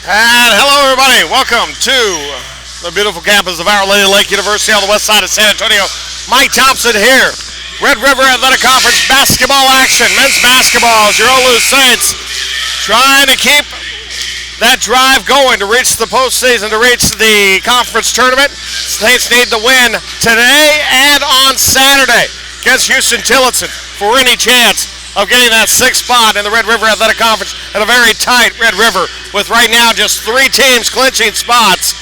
And hello, everybody. Welcome to the beautiful campus of Our Lady Lake University on the west side of San Antonio. Mike Thompson here. Red River Athletic Conference basketball action. Men's basketball as your OLLU Saints trying to keep that drive going to reach the postseason, to reach the conference tournament. Saints need to win today and on Saturday against Houston Tillotson for any chance of getting that sixth spot in the Red River Athletic Conference in a very tight Red River, with right now just three teams clinching spots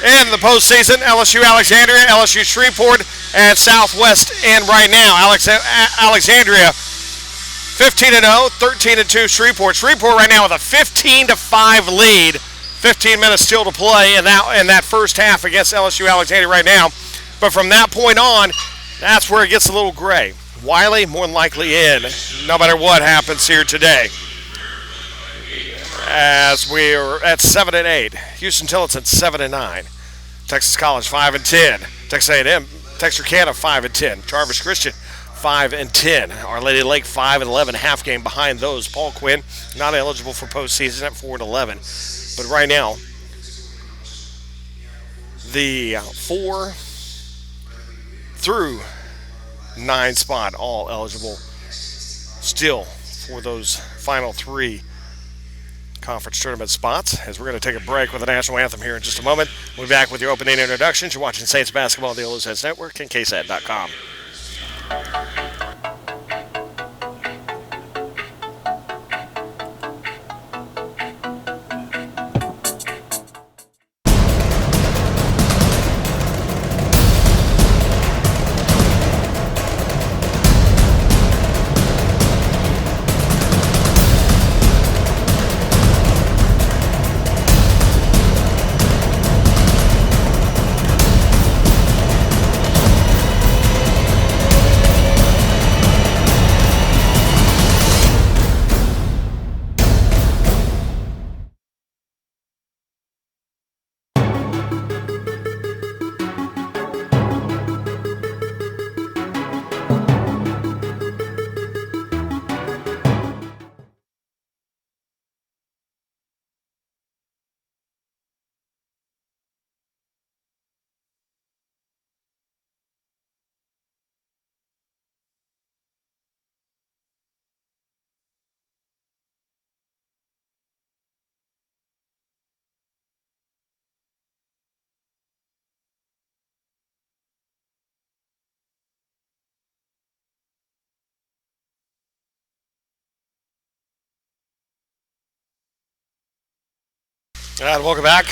in the postseason: LSU Alexandria, LSU Shreveport, and Southwest in right now. Alexandria 15-0, 13-2 Shreveport. Shreveport right now with a 15-5 lead. 15 minutes still to play in that first half against LSU Alexandria right now. But from that point on, that's where it gets a little gray. Wiley more than likely in, no matter what happens here today. As we are at 7-8, Houston Tillotson 7-9, Texas College 5-10, Texas A&M, Texarkana 5-10, Jarvis Christian 5-10, Our Lady Lake 5-11, half game behind those. Paul Quinn not eligible for postseason at 4-11, but right now the 4 through 9 spot all eligible still for those final 3 conference tournament spots, as we're going to take a break with the national anthem here in just a moment. We'll be back with your opening introductions. You're watching Saints basketball on the OLLU Saints Network and KSAT.com. And welcome back.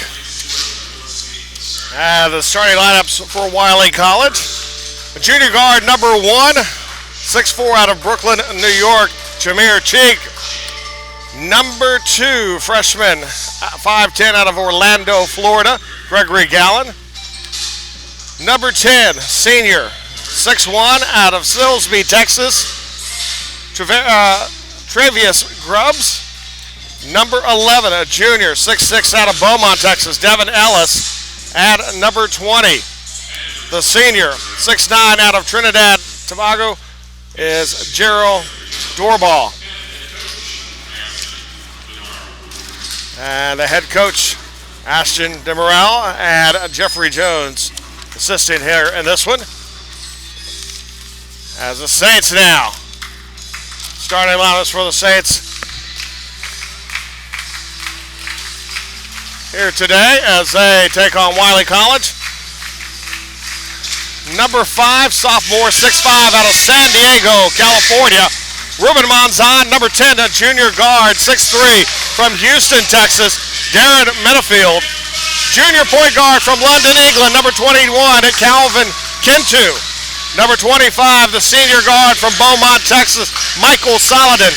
The starting lineups for Wiley College. Junior guard number 1, 6'4" out of Brooklyn, New York, Jameer Cheek. Number 2, freshman, 5'10" out of Orlando, Florida, Gregory Gallen. Number 10, senior, 6'1" out of Silsbee, Texas, Travius Grubbs. Number 11, a junior, 6'6" out of Beaumont, Texas, Devin Ellis. At number 20, the senior, 6'9" out of Trinidad Tobago, is Gerald Doorball. And the head coach, Ashton DeMorel, and Jeffrey Jones assisting here in this one. As the Saints now, starting lineups for the Saints here today as they take on Wiley College. Number 5, sophomore, 6'5" out of San Diego, California, Ruben Monzon. Number 10, a junior guard, 6'3", from Houston, Texas, Darren Menafield. Junior point guard from London, England, number 21, Calvin Kintu. Number 25, the senior guard from Beaumont, Texas, Michael Saladin.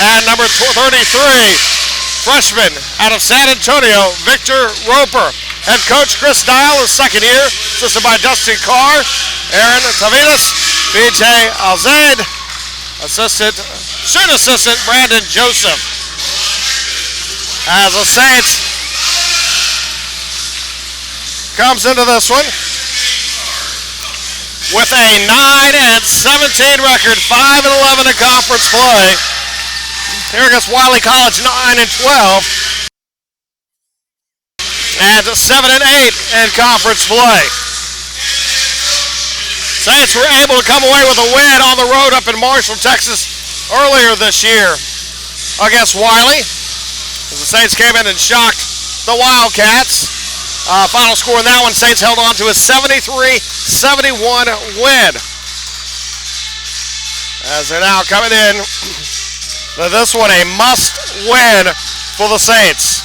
And number 33, freshman out of San Antonio, Victor Roper. Head coach Chris Dial is second year, assisted by Dustin Carr, Aaron Tavinas, BJ Alzaid, student assistant Brandon Joseph. As the Saints comes into this one with a 9-17 record, 5-11 in conference play. Here against Wiley College, 9-12. and 7-8 in conference play. Saints were able to come away with a win on the road up in Marshall, Texas earlier this year against Wiley. As the Saints came in and shocked the Wildcats. Final score in that one, Saints held on to a 73-71 win. As they're now coming in to this one, a must-win for the Saints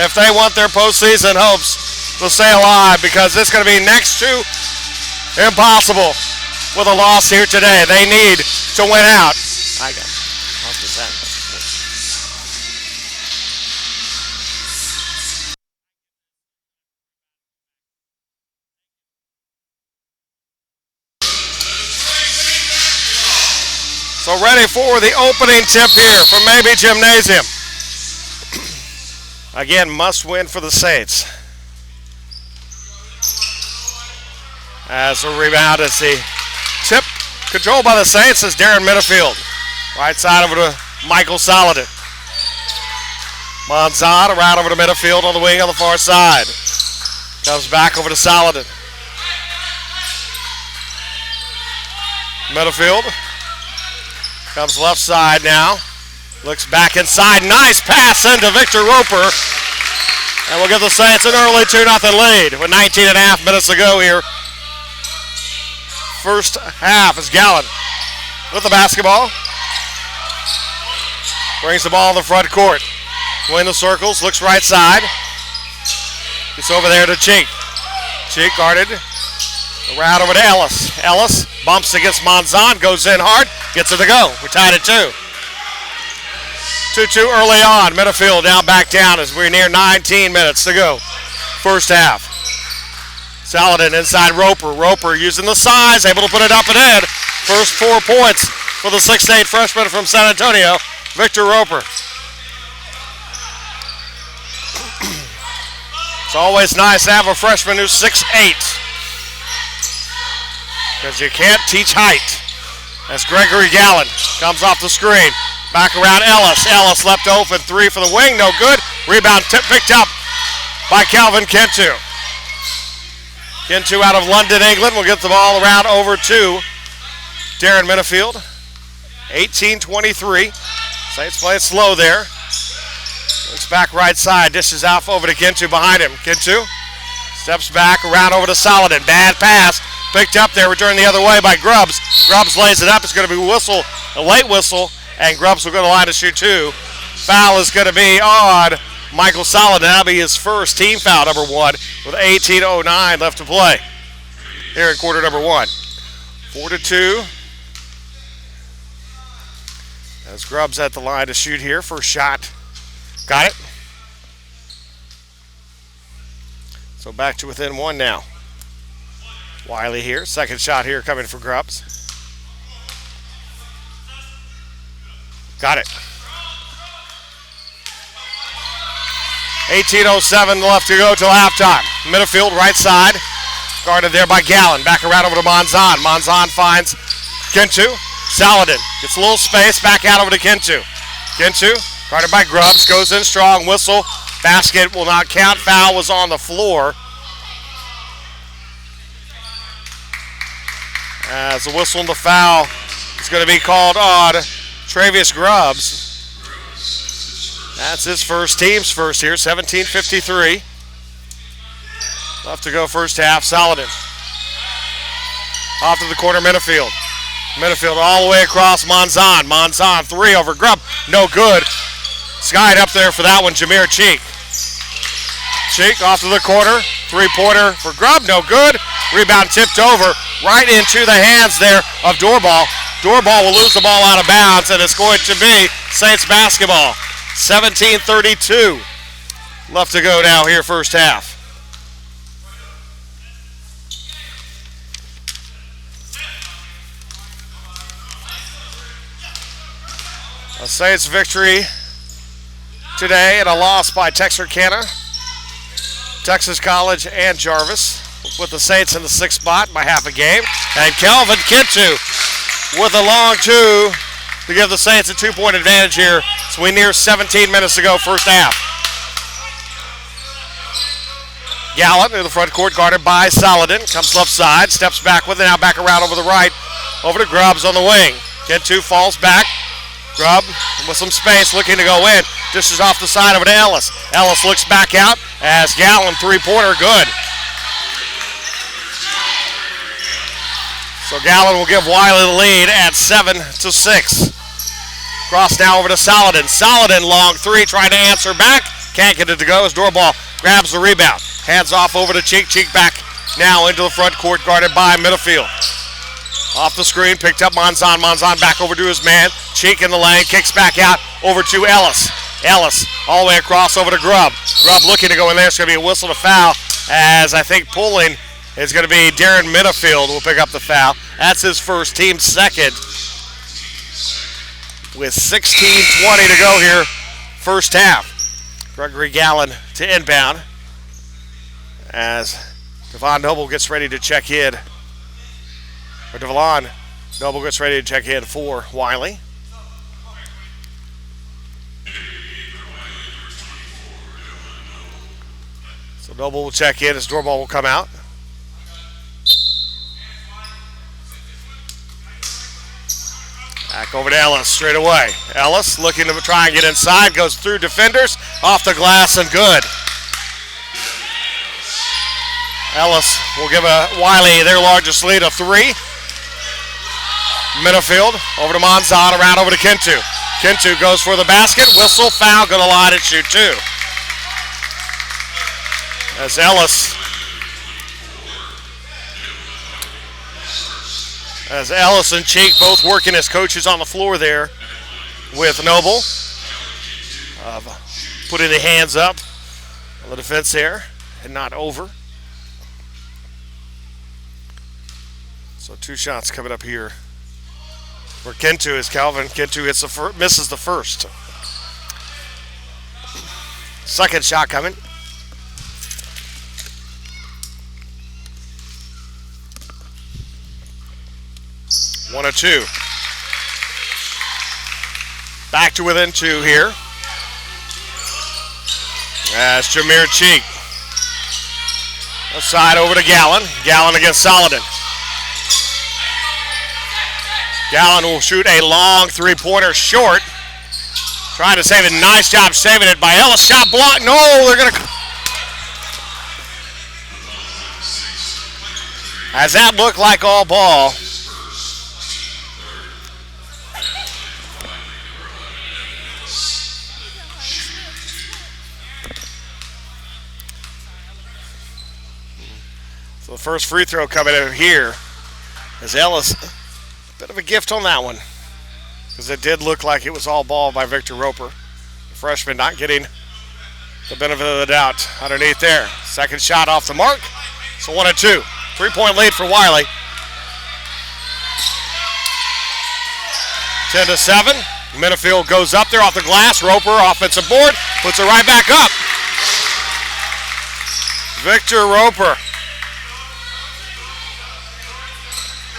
if they want their postseason hopes to stay alive, because it's going to be next to impossible with a loss here today. They need to win out. I got it. So ready for the opening tip here from Maybe Gymnasium. Again, must win for the Saints. As a rebound, it's the tip controlled by the Saints as Darren Minifield. Right side over to Michael Saladin. Monzon around over to Minifield on the wing on the far side. Comes back over to Saladin. Minifield. Comes left side now. Looks back inside. Nice pass into Victor Roper. And we'll give the Saints an early 2-0 lead with 19.5 minutes to go here. First half is Gallen with the basketball. Brings the ball in the front court. Between the circles. Looks right side. Gets over there to Cheek. Cheek guarded. Around over to Ellis. Ellis bumps against Monzon, goes in hard, gets it to go. We're tied at 2. 2-2 early on. Minifield now back down as we're near 19 minutes to go. First half. Saladin inside Roper. Roper using the size, able to put it up and in. First 4 points for the 6'8 freshman from San Antonio, Victor Roper. It's always nice to have a freshman who's 6'8. Because you can't teach height. As Gregory Gallen comes off the screen. Back around Ellis. Ellis left open. 3 for the wing. No good. Rebound picked up by Calvin Kintu. Kintu out of London, England will get the ball around over to Darren Minifield. 18-23. Saints play it slow there. Looks back right side. Dishes out over to Kintu behind him. Kintu steps back around over to Saladin. Bad pass. Picked up there, returned the other way by Grubbs. Grubbs lays it up. It's going to be a late whistle, and Grubbs will go to the line to shoot 2. Foul is going to be on Michael Saladin. That'll be his first team foul, number 1, with 18:09 left to play here in quarter number 1. 4-2. As Grubbs at the line to shoot here. First shot. Got it. So back to within 1 now. Wiley here. Second shot here coming for Grubbs. Got it. 18:07 left to go till halftime. Minifield right side. Guarded there by Gallen. Back around over to Monzon. Monzon finds Kintu. Saladin gets a little space. Back out over to Kintu. Kintu guarded by Grubbs. Goes in strong. Whistle. Basket will not count. Foul was on the floor. As the whistle and the foul is going to be called on Travius Grubbs. That's his first, team's first here, 17:53. Left to go first half. Saladin off to the corner, Minifield. Minifield all the way across Monzon. Monzon 3 over Grubb. No good. Skied up there for that one, Jameer Cheek. Cheek off to the corner. 3-pointer for Grubb. No good. Rebound tipped over right into the hands there of Doorball. Doorball will lose the ball out of bounds, and it's going to be Saints basketball. 17:32 left to go now here first half. A Saints victory today and a loss by Texarkana, Texas College, and Jarvis, with the Saints in the 6th spot by half a game. And Calvin Kintu with a long 2 to give the Saints a 2-point advantage here. So we near 17 minutes to go first half. Gallant in the front court, guarded by Saladin. Comes left side, steps back with it, now back around over the right. Over to Grubbs on the wing. Kentu falls back. Grubb with some space, looking to go in. Dishes off the side over to Ellis. Ellis looks back out as Gallant three-pointer, good. So Gallant will give Wiley the lead at 7-6. Cross now over to Saladin. Saladin long three, trying to answer back. Can't get it to go as Doorball grabs the rebound. Hands off over to Cheek. Cheek back now into the front court, guarded by Middlefield. Off the screen, picked up Monzon. Monzon back over to his man. Cheek in the lane, kicks back out over to Ellis. Ellis all the way across over to Grubb. Grubb looking to go in there. It's going to be a whistle to foul, as I think pulling is going to be Darren Middlefield will pick up the foul. That's his first, team second. With 16:20 to go here, first half. Gregory Gallant to inbound as Devon Noble gets ready to check in. Or Devon Noble gets ready to check in for Wiley. So Noble will check in as Doorball will come out. Back over to Ellis straight away. Ellis looking to try and get inside, goes through defenders, off the glass and good. Ellis will give Wiley their largest lead of 3. Middlefield over to Monzon, around over to Kentu. Kentu goes for the basket, whistle, foul, going to line and shoot 2. As Ellis and Cheek both working as coaches on the floor there with Noble. Putting the hands up on the defense there and not over. So 2 shots coming up here for Kentu as Calvin Kentu misses the first. Second shot coming. One or two. Back to within 2 here. As Jameer Cheek. Left side over to Gallant. Gallant against Saladin. Gallant will shoot a long three-pointer short. Trying to save it. Nice job saving it by Ellis. Shot blocked. No, they're going to... As that looked like all ball. So the first free throw coming in here is Ellis. Bit of a gift on that one, because it did look like it was all ball by Victor Roper. The freshman not getting the benefit of the doubt underneath there. Second shot off the mark. So 1 and 2. 3-point lead for Wiley. 10-7. Middlefield goes up there off the glass. Roper, offensive board, puts it right back up. Victor Roper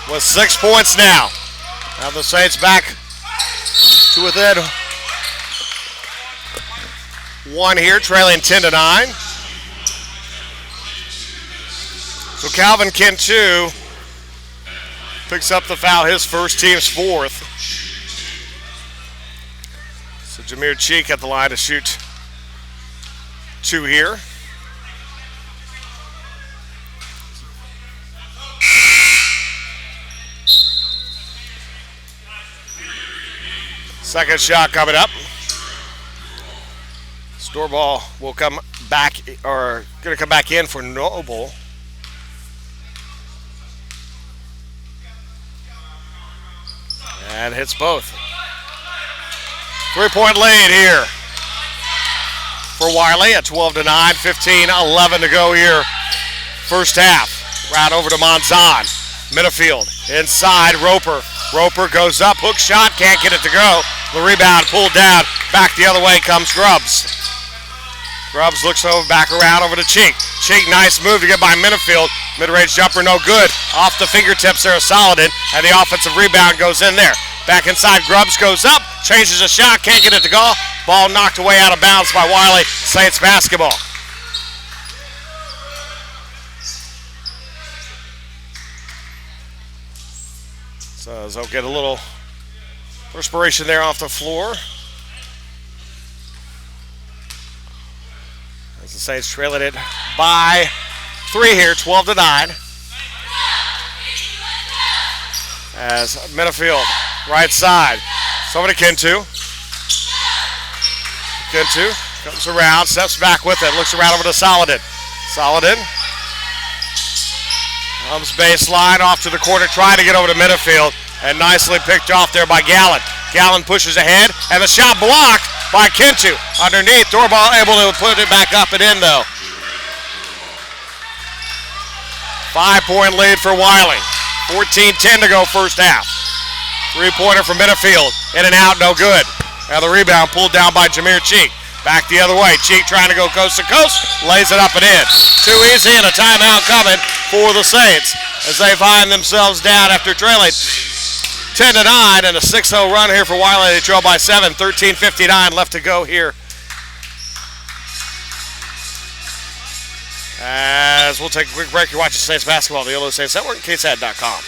with 6 points now. Now the Saints back to within 1 here, trailing 10-9. So Calvin Kentu picks up the foul, his first, team's 4th. So Jameer Cheek at the line to shoot 2 here. Second shot coming up. Store ball will come back, or going to come back in for Noble. And hits both. 3-point lead here for Wiley at 12-9, 15-11 to go here. First half. Right over to Monzon. Middlefield inside. Roper. Roper goes up, hook shot, can't get it to go. The rebound pulled down. Back the other way comes Grubbs. Grubbs looks over, back around over to Cheek. Cheek, nice move to get by Middlefield. Mid-range jumper, no good. Off the fingertips there of Saladin, and the offensive rebound goes in there. Back inside, Grubbs goes up, changes a shot, can't get it to go. Ball knocked away out of bounds by Wiley. Saints basketball. So they'll get a little perspiration there off the floor. As the Saints trailing it by 3 here, 12-9. As Minifield, right side. Somebody Kintu. Kintu comes around, steps back with it, looks around over to Saladin. Saladin comes baseline off to the corner, trying to get over to Minifield, and nicely picked off there by Gallen. Gallen pushes ahead, and the shot blocked by Kintu. Underneath, Doorball able to put it back up and in though. 5-point lead for Wiley. 14-10 to go first half. 3-pointer from Minifield. In and out, no good. Now the rebound pulled down by Jameer Cheek. Back the other way. Cheek trying to go coast to coast. Lays it up and in. Too easy, and a timeout coming for the Saints as they find themselves down after trailing 10-9, and a 6-0 run here for Wiley. They trail by 7. 13:59 left to go here. As we'll take a quick break, you're watching Saints basketball on the OLLU Saints Network, KSAT.com.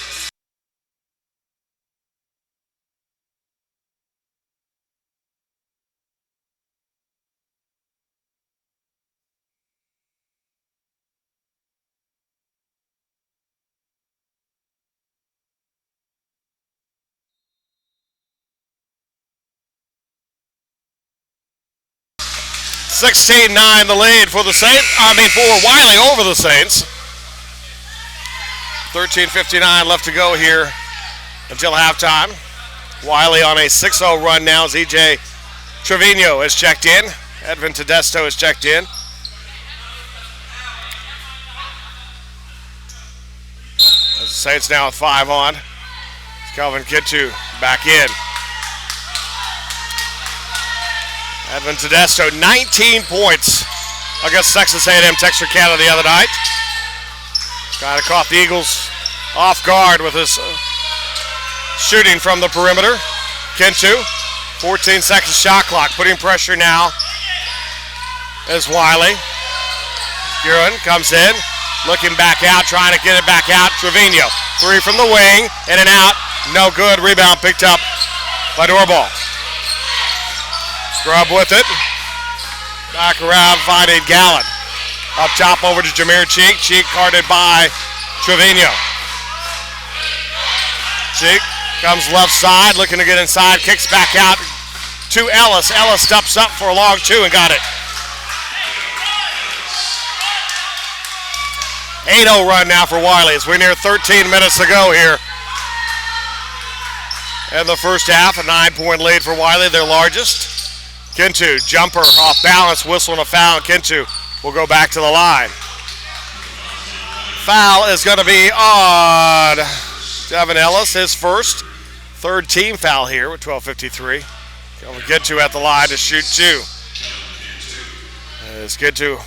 $16-9 the lead for the Saints. For Wiley over the Saints. 13:59 left to go here until halftime. Wiley on a 6-0 run now as E.J. Trevino has checked in. Edvin Tedesto has checked in. As the Saints now with 5 on. Calvin Kintu back in. Edvin Tedesto, 19 points against Texas A&M Texarkana the other night. Kind of caught the Eagles off guard with his shooting from the perimeter. Kintu, 14 seconds shot clock, putting pressure now as Wiley. Guerin comes in, looking back out, trying to get it back out. Trevino, 3 from the wing, in and out, no good. Rebound picked up by Doorball. Grub with it. Back around, finding Gallen. Up top over to Jameer Cheek. Cheek guarded by Trevino. Cheek comes left side, looking to get inside. Kicks back out to Ellis. Ellis steps up for a long 2 and got it. 8-0 run now for Wiley as we're near 13 minutes to go here in the first half. A 9-point lead for Wiley, their largest. Kintu, jumper, off balance, whistle and a foul. Kintu will go back to the line. Foul is going to be on Devin Ellis, his first. 3rd team foul here with 12:53. Kintu at the line to shoot 2. As Kintu,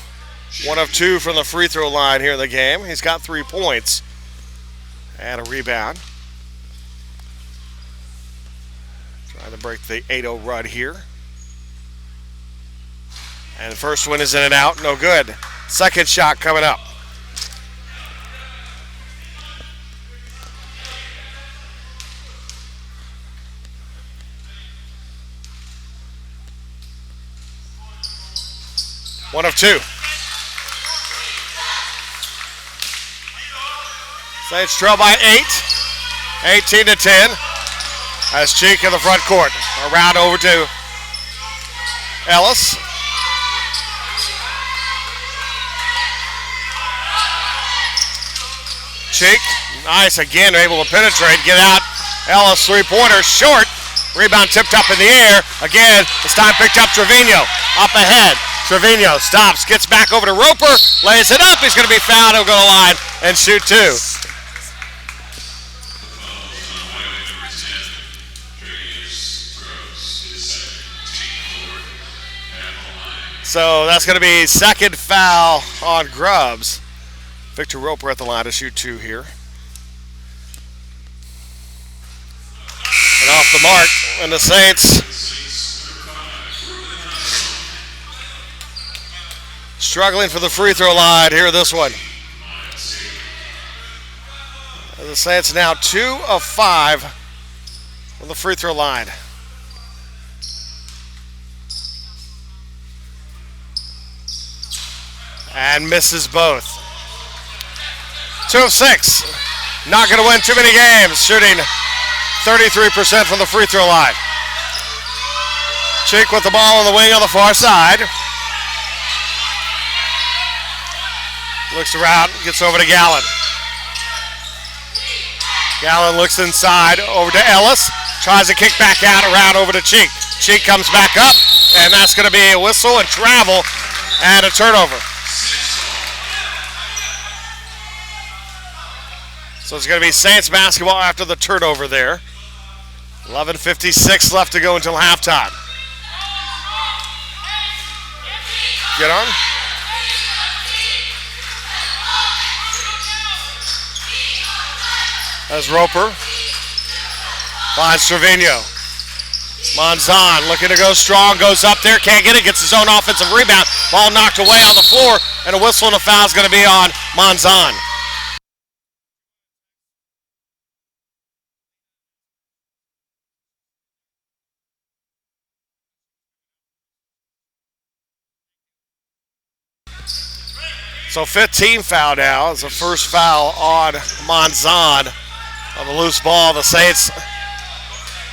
1 of 2 from the free throw line here in the game. He's got 3 points and a rebound. Trying to break the 8-0 run here. And the first one is in and out, no good. Second shot coming up. One of 2. Saints trail by 8. 18-10. As Cheek in the front court. Around over to Ellis. Cheek, nice again, able to penetrate, get out. Ellis, 3-pointer, short. Rebound tipped up in the air. Again, this time picked up Trevino. Up ahead. Trevino stops, gets back over to Roper, lays it up. He's going to be fouled. He'll go to the line and shoot 2. So that's going to be second foul on Grubbs. Victor Roper at the line to shoot 2 here. And off the mark, and the Saints struggling for the free throw line. Here, this one. The Saints now 2 of 5 from the free throw line. And misses both. 2 of 6. Not going to win too many games. Shooting 33% from the free throw line. Cheek with the ball on the wing on the far side. Looks around, gets over to Gallen. Gallen looks inside, over to Ellis. Tries to kick back out, around over to Cheek. Cheek comes back up, and that's going to be a whistle and travel and a turnover. So it's going to be Saints basketball after the turnover there. 11:56 left to go until halftime. Get on. As Roper finds Trevino. Monzon looking to go strong, goes up there, can't get it, gets his own offensive rebound. Ball knocked away on the floor, and a whistle and a foul is going to be on Monzon. So 15 foul now. It's the first foul on Monzon on the loose ball. The Saints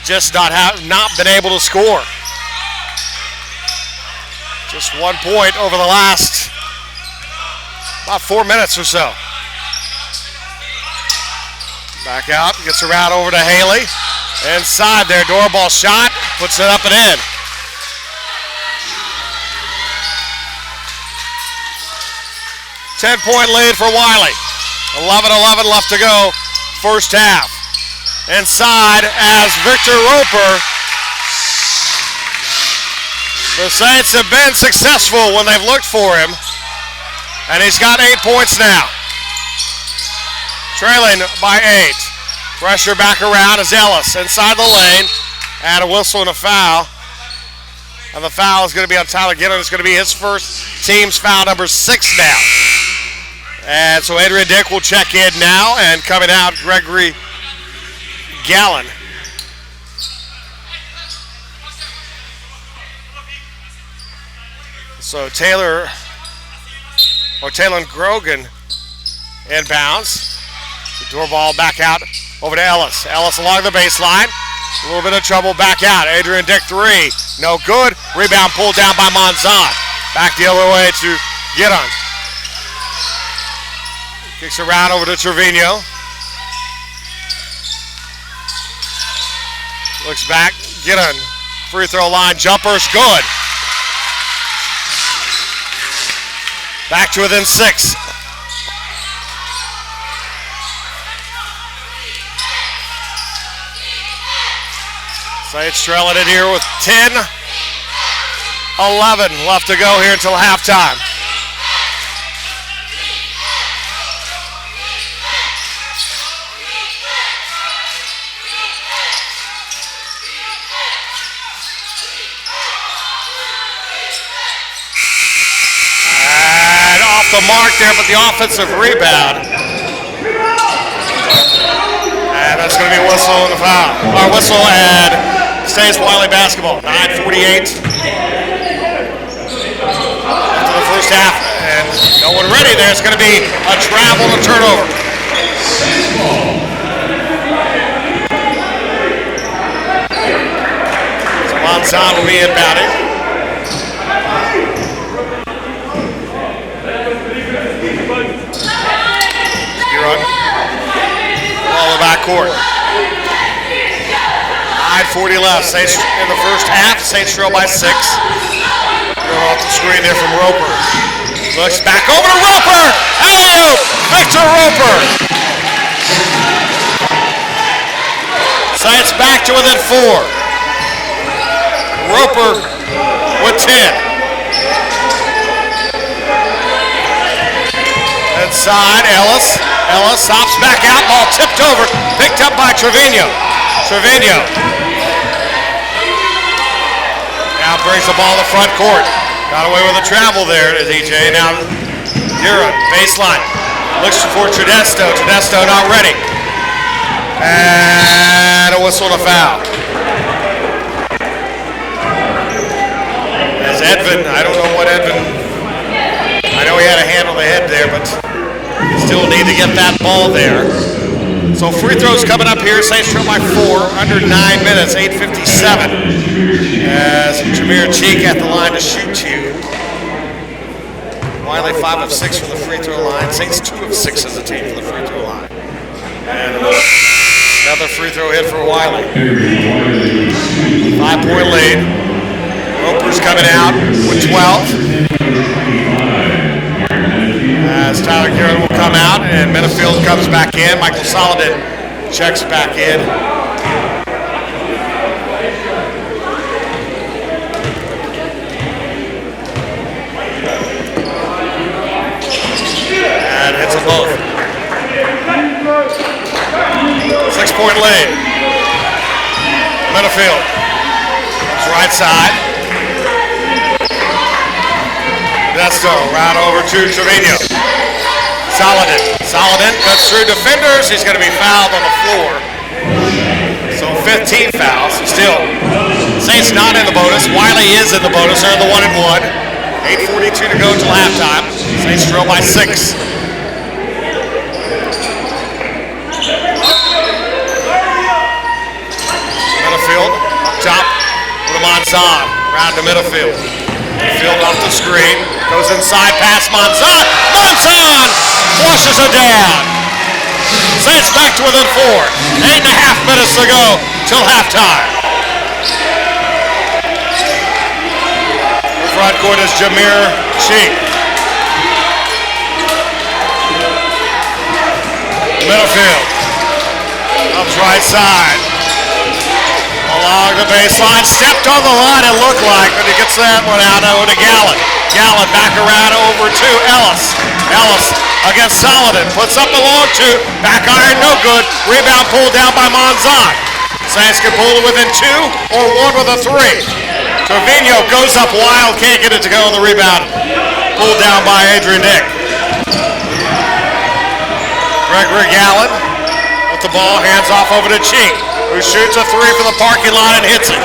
just not been able to score. Just 1 point over the last about 4 minutes or so. Back out, gets around over to Haley. Inside there, doorball shot, puts it up and in. Ten-point lead for Wiley. 11-11 left to go, first half. Inside as Victor Roper. The Saints have been successful when they've looked for him. And he's got 8 points now. Trailing by 8. Pressure back around as Ellis inside the lane. And a whistle and a foul. And the foul is going to be on Tyler Gillen. It's going to be his first team's foul, number 6 now. And so Adrian Dick will check in now, and coming out, Gregory Gallen. So Taylor Grogan inbounds. The door ball back out over to Ellis. Ellis along the baseline. A little bit of trouble back out. Adrian Dick 3. No good. Rebound pulled down by Monzon. Back the other way to Giddon. Kicks around over to Trevino. Looks back. Giddon. Free throw line. Jumper's good. Back to within 6. Saints trailing it here with 10-11 left to go here until halftime. And off the mark there, but the offensive rebound. And that's going to be a whistle and a foul. Or whistle and Saints Wiley basketball. 9:48 after the first half. And no one ready there. It's going to be a travel and turnover. So Monzon will be inbounding. You're on. Ball in the backcourt. 9:40 left. Saints in the first half. Saints trail by 6. Going off the screen there from Roper. Looks back over to Roper. Alley-oop! Victor Roper. Saints back to within 4. Roper with 10. Inside, Ellis. Ellis stops back out. Ball tipped over. Picked up by Trevino. Now brings the ball to the front court. Got away with a travel there to DJ. Now Giron, baseline. Looks for Tedesco. Tedesco not ready. And a whistle and a foul. As Edvin, I don't know what Edvin, I know he had a hand on the head there, but still need to get that ball there. So free throws coming up here. Saints trail by 4, under 9 minutes, 8:57. As Jameer Cheek at the line to shoot 2. Wiley 5 of 6 from the free throw line. Saints 2 of 6 as a team from the free throw line. And another free throw hit for Wiley. 5-point lead. Roper's coming out with 12. As Tyler Garrett will come out and Minifield comes back in. Michael Solomon checks back in. And hits them both. 6-point lead. Minifield. It's right side. Desto right over to Trevino. Solomon cuts through defenders. He's going to be fouled on the floor. So 15 fouls. Still, Saints not in the bonus. Wiley is in the bonus. They're in the 1-1. 8:42 to go till halftime. Saints trail by 6. Midfield up top with Monzon. Around to midfield. Midfield off the screen. Goes inside past Monzon. Monzon flushes it down. Saints back to within 4. 8.5 minutes to go till halftime. The front court is Jameer Cheek. Midfield. Comes right side. Along the baseline, stepped on the line, it looked like, but he gets that one out over to Gallen. Gallen back around over to Ellis. Ellis against Solomon, puts up a long 2, back iron, no good. Rebound pulled down by Monzon. Saints can pull it within 2 or 1 with a 3. Trevino goes up wild, can't get it to go on the rebound. Pulled down by Adrian Nick. Gregory Gallen with the ball, hands off over to Cheek, who shoots a 3 from the parking lot and hits it.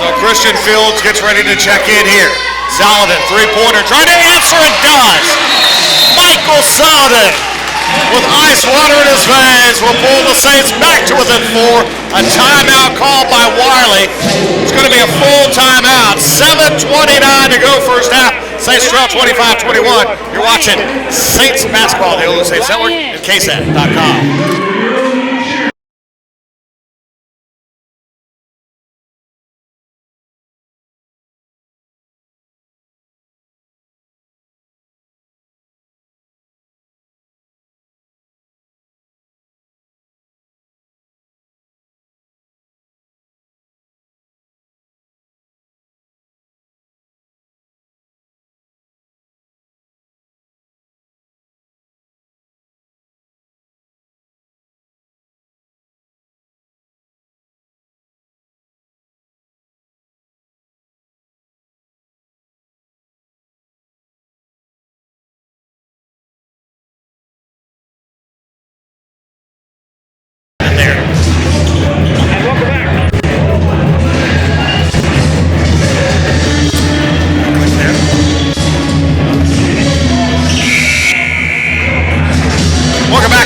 So Christian Fields gets ready to check in here. Solomon, 3-pointer, trying to answer, it does. Michael Solomon, with ice water in his veins, will pull the Saints back to within 4. A timeout called by Wiley. It's going to be a full timeout. 7:29 to go first half. Saints trail 25-21. You're watching Saints basketball on the OLLU Saints Network and KSAT.com.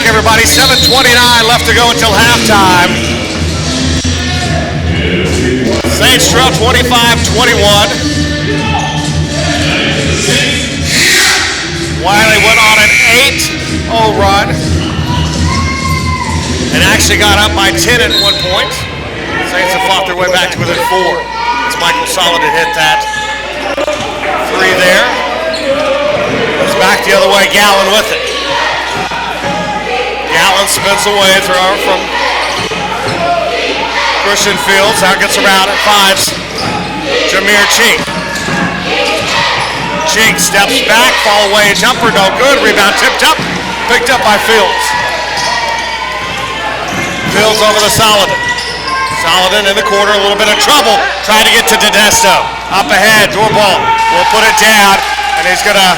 Everybody, 7:29 left to go until halftime. Saints trail 25-21. Wiley went on an 8-0 run and actually got up by 10 at one point. Saints have fought their way back to within 4. As Michael Solomon hit that 3 there. It's back the other way, Gallen with it. Gallen spins away, throw from Christian Fields. Now gets around and finds Jameer Cheek. Cheek steps back, fall away, jumper, no good. Rebound tipped up, picked up by Fields. Fields over to Solomon. Solomon in the corner, a little bit of trouble, trying to get to Desto. Up ahead, door ball, will put it down, and he's gonna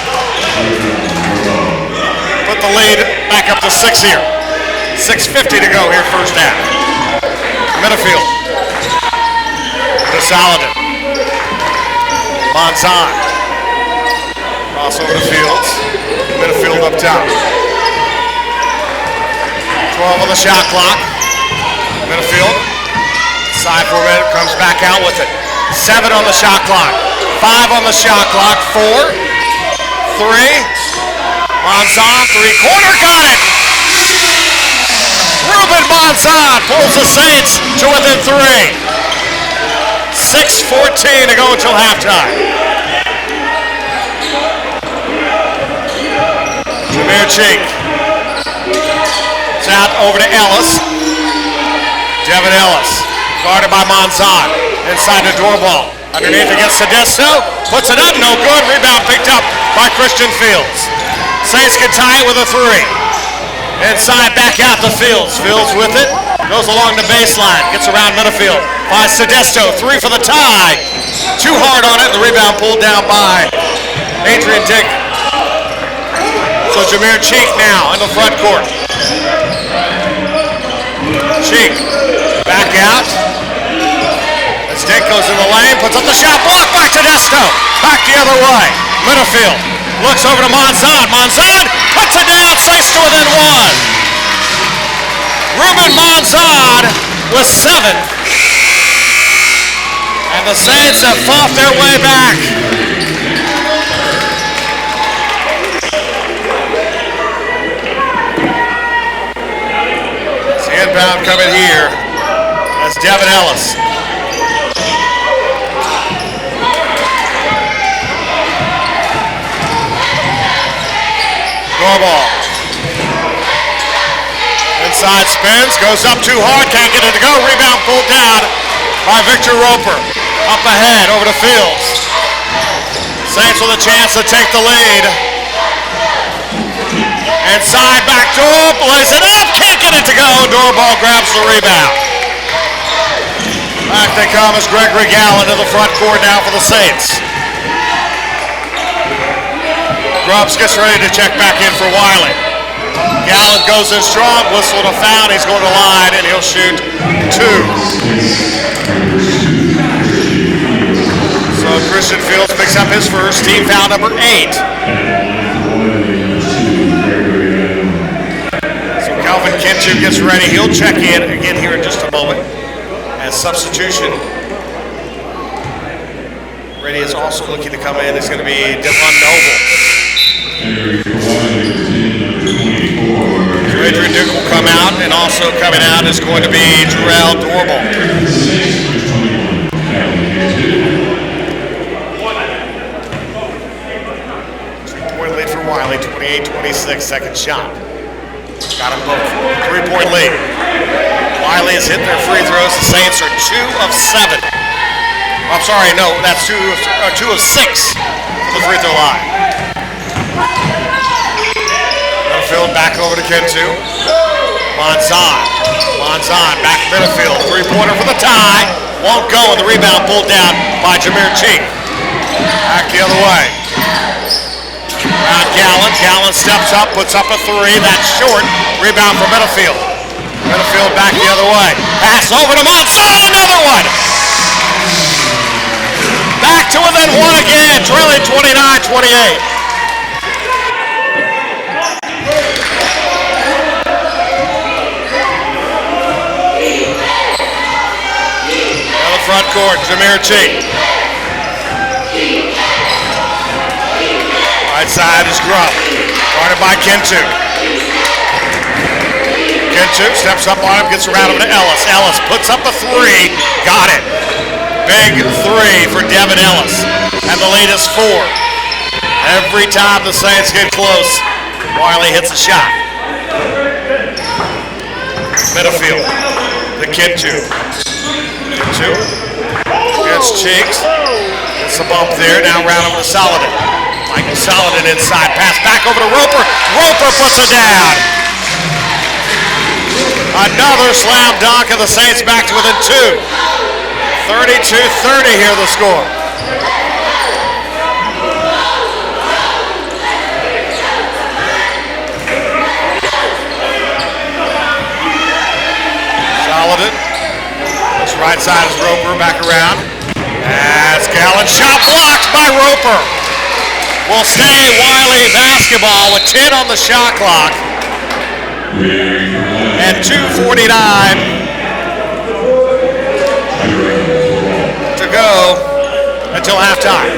Put the lead back up to 6 here. 6:50 to go here first half. Midfield. To Saladin. Monzon. Cross over to Fields. Midfield up top. 12 on the shot clock. Midfield. Side forward comes back out with it. 7 on the shot clock. 5 on the shot clock. 4. 3. Monzon, 3-quarter, got it! Ruben Monzon pulls the Saints to within 3. 6:14 to go until halftime. Jameer Cheek. It's out over to Ellis. Devin Ellis, guarded by Monzon. Inside the door ball. Underneath against Sedesto. Puts it up, no good. Rebound picked up by Christian Fields. Saints can tie it with a 3. Inside, back out to Fields. Fields with it. Goes along the baseline. Gets around midfield. Finds Sedesto. 3 for the tie. Too hard on it. The rebound pulled down by Adrian Dick. So Jameer Cheek now in the front court. Cheek. Back out. As Dick goes in the lane. Puts up the shot. Blocked by Sedesto. Back the other way. Midfield. Looks over to Monzon. Monzon puts it down. Saints to within 1. Ruben Monzon with 7. And the Saints have fought their way back. It's the inbound coming here. That's Devin Ellis. Ball. Inside spins, goes up too hard, can't get it to go. Rebound pulled down by Victor Roper. Up ahead, over to Fields. Saints with a chance to take the lead. Inside, back door, lays it up, can't get it to go. Doorball grabs the rebound. Back they come as Gregory Gallen to the front court now for the Saints. Grubbs gets ready to check back in for Wiley. Gallen goes in strong, whistle to foul, he's going to line, and he'll shoot 2. So Christian Fields picks up his first, team foul number 8. So Calvin Kinchu gets ready, he'll check in again here in just a moment. As substitution, ready is also looking to come in, is going to be Devon Noble. Adrian Duke will come out, and also coming out is going to be Jarrell Doorball. 3-point lead for Wiley, 28-26, second shot. Got them both. 3-point lead. Wiley has hit their free throws. The Saints are 2 of 7. I'm sorry, no, that's 2 of 6 for the free throw line. Midfield back over to Kintu. Monzon back midfield. 3-pointer for the tie. Won't go, and the rebound pulled down by Jameer Cheek. Back the other way. Around Gallen. Gallen steps up, puts up a 3. That's short. Rebound for Midfield. Midfield back the other way. Pass over to Monzon. Another one. Back to within 1 again. Trailing 29-28. Front court, Jameer Cheek. Right side is Grubb. Guarded by Kintu. Kintu steps up on him, gets around him to Ellis. Ellis puts up a 3. Got it. Big 3 for Devin Ellis. And the lead is 4. Every time the Saints get close, Wiley hits a shot. Midfield. The Kintu. Kintu. Gets Cheeks. Gets a bump there. Now round over to Saladin. Michael Saladin inside. Pass back over to Roper. Roper puts it down. Another slam dunk, and the Saints back to within 2. 32-30 here the score. right side is Roper, back around. As Gallen, shot blocked by Roper. Will stay Wiley basketball with 10 on the shot clock. And 2:49 to go until halftime.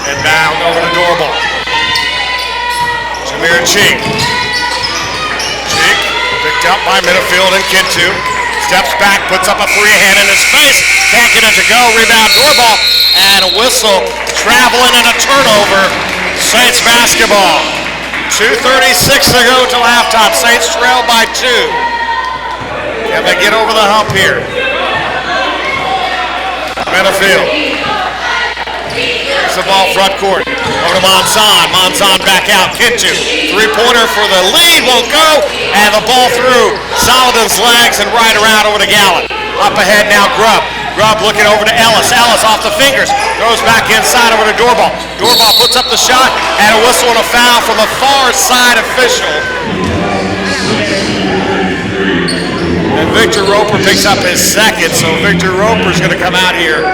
Inbound over the doorball. Jameer Cheek. Cheek picked up by Minifield and Kintu. Steps back, puts up a three-hand in his face. Can't get it to go. Rebound, doorball, and a whistle. Traveling and a turnover. Saints basketball. 2:36 to go till halftime. Saints trail by 2. Can they get over the hump here? Minifield. It's the ball front court. Over to Monson. Monson back out. Kintu. Three-pointer for the lead. Won't go. And the ball through Saladin's legs and right around over to Gallen. Up ahead now Grubb. Grubb looking over to Ellis. Ellis off the fingers. Throws back inside over to Doorball. Doorball puts up the shot. And a whistle and a foul from the far side official. And Victor Roper picks up his second. So Victor Roper's going to come out here.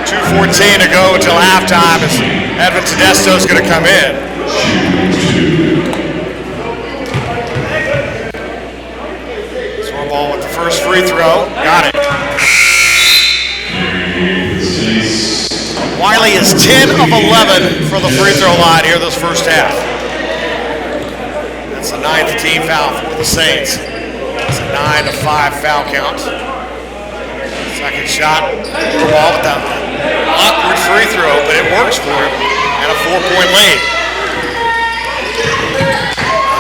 2:14 to go until halftime as Edwin Tedesto's going to come in. Ball with the first free throw. Got it. Wiley is 10 of 11 for the free throw line here this first half. That's the 9th team foul for the Saints. It's a 9-5 foul count. Second shot. Ball with that awkward free throw, but it works for him. And a 4-point lead.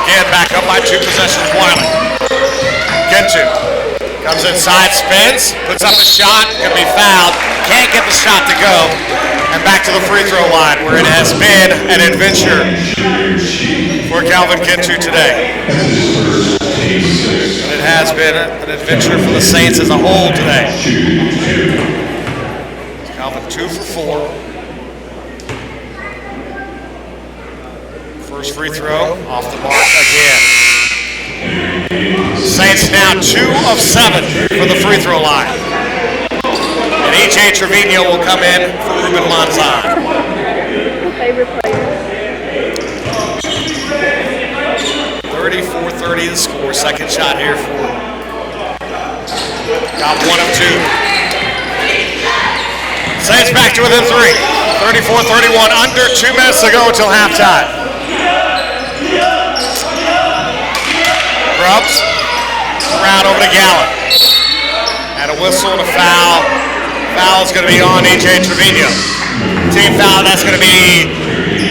Again, back up by 2 possessions, Wiley. Kintu comes inside, spins, puts up a shot, gonna be fouled, can't get the shot to go, and back to the free throw line where it has been an adventure for Calvin Kintu today. And it has been an adventure for the Saints as a whole today. Calvin 2 for 4. First free throw off the mark again. Saints now 2 of 7 for the free throw line. And E.J. Trevino will come in for Ruben Monson. Favorite player. 34-30 the score. Second shot here for. Got 1 of 2. Saints back to within 3. 34-31. Under 2 minutes to go until halftime. Grubbs around over to Gallen. And a whistle and a foul. Foul is going to be on E.J. Trevino. Team foul, that's going to be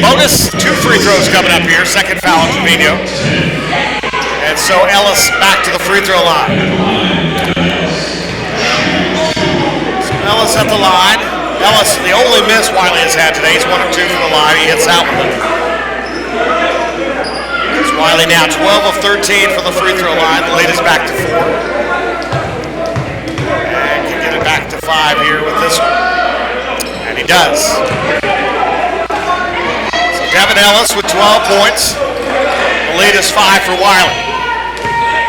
bonus. 2 free throws coming up here. Second foul on Trevino. And so Ellis back to the free throw line. So Ellis at the line. Ellis, the only miss Wiley has had today. He's 1 of 2 from the line. He hits that one. Wiley now 12 of 13 for the free throw line. The lead is back to 4. And can get it back to 5 here with this one. And he does. So Devin Ellis with 12 points. The lead is 5 for Wiley.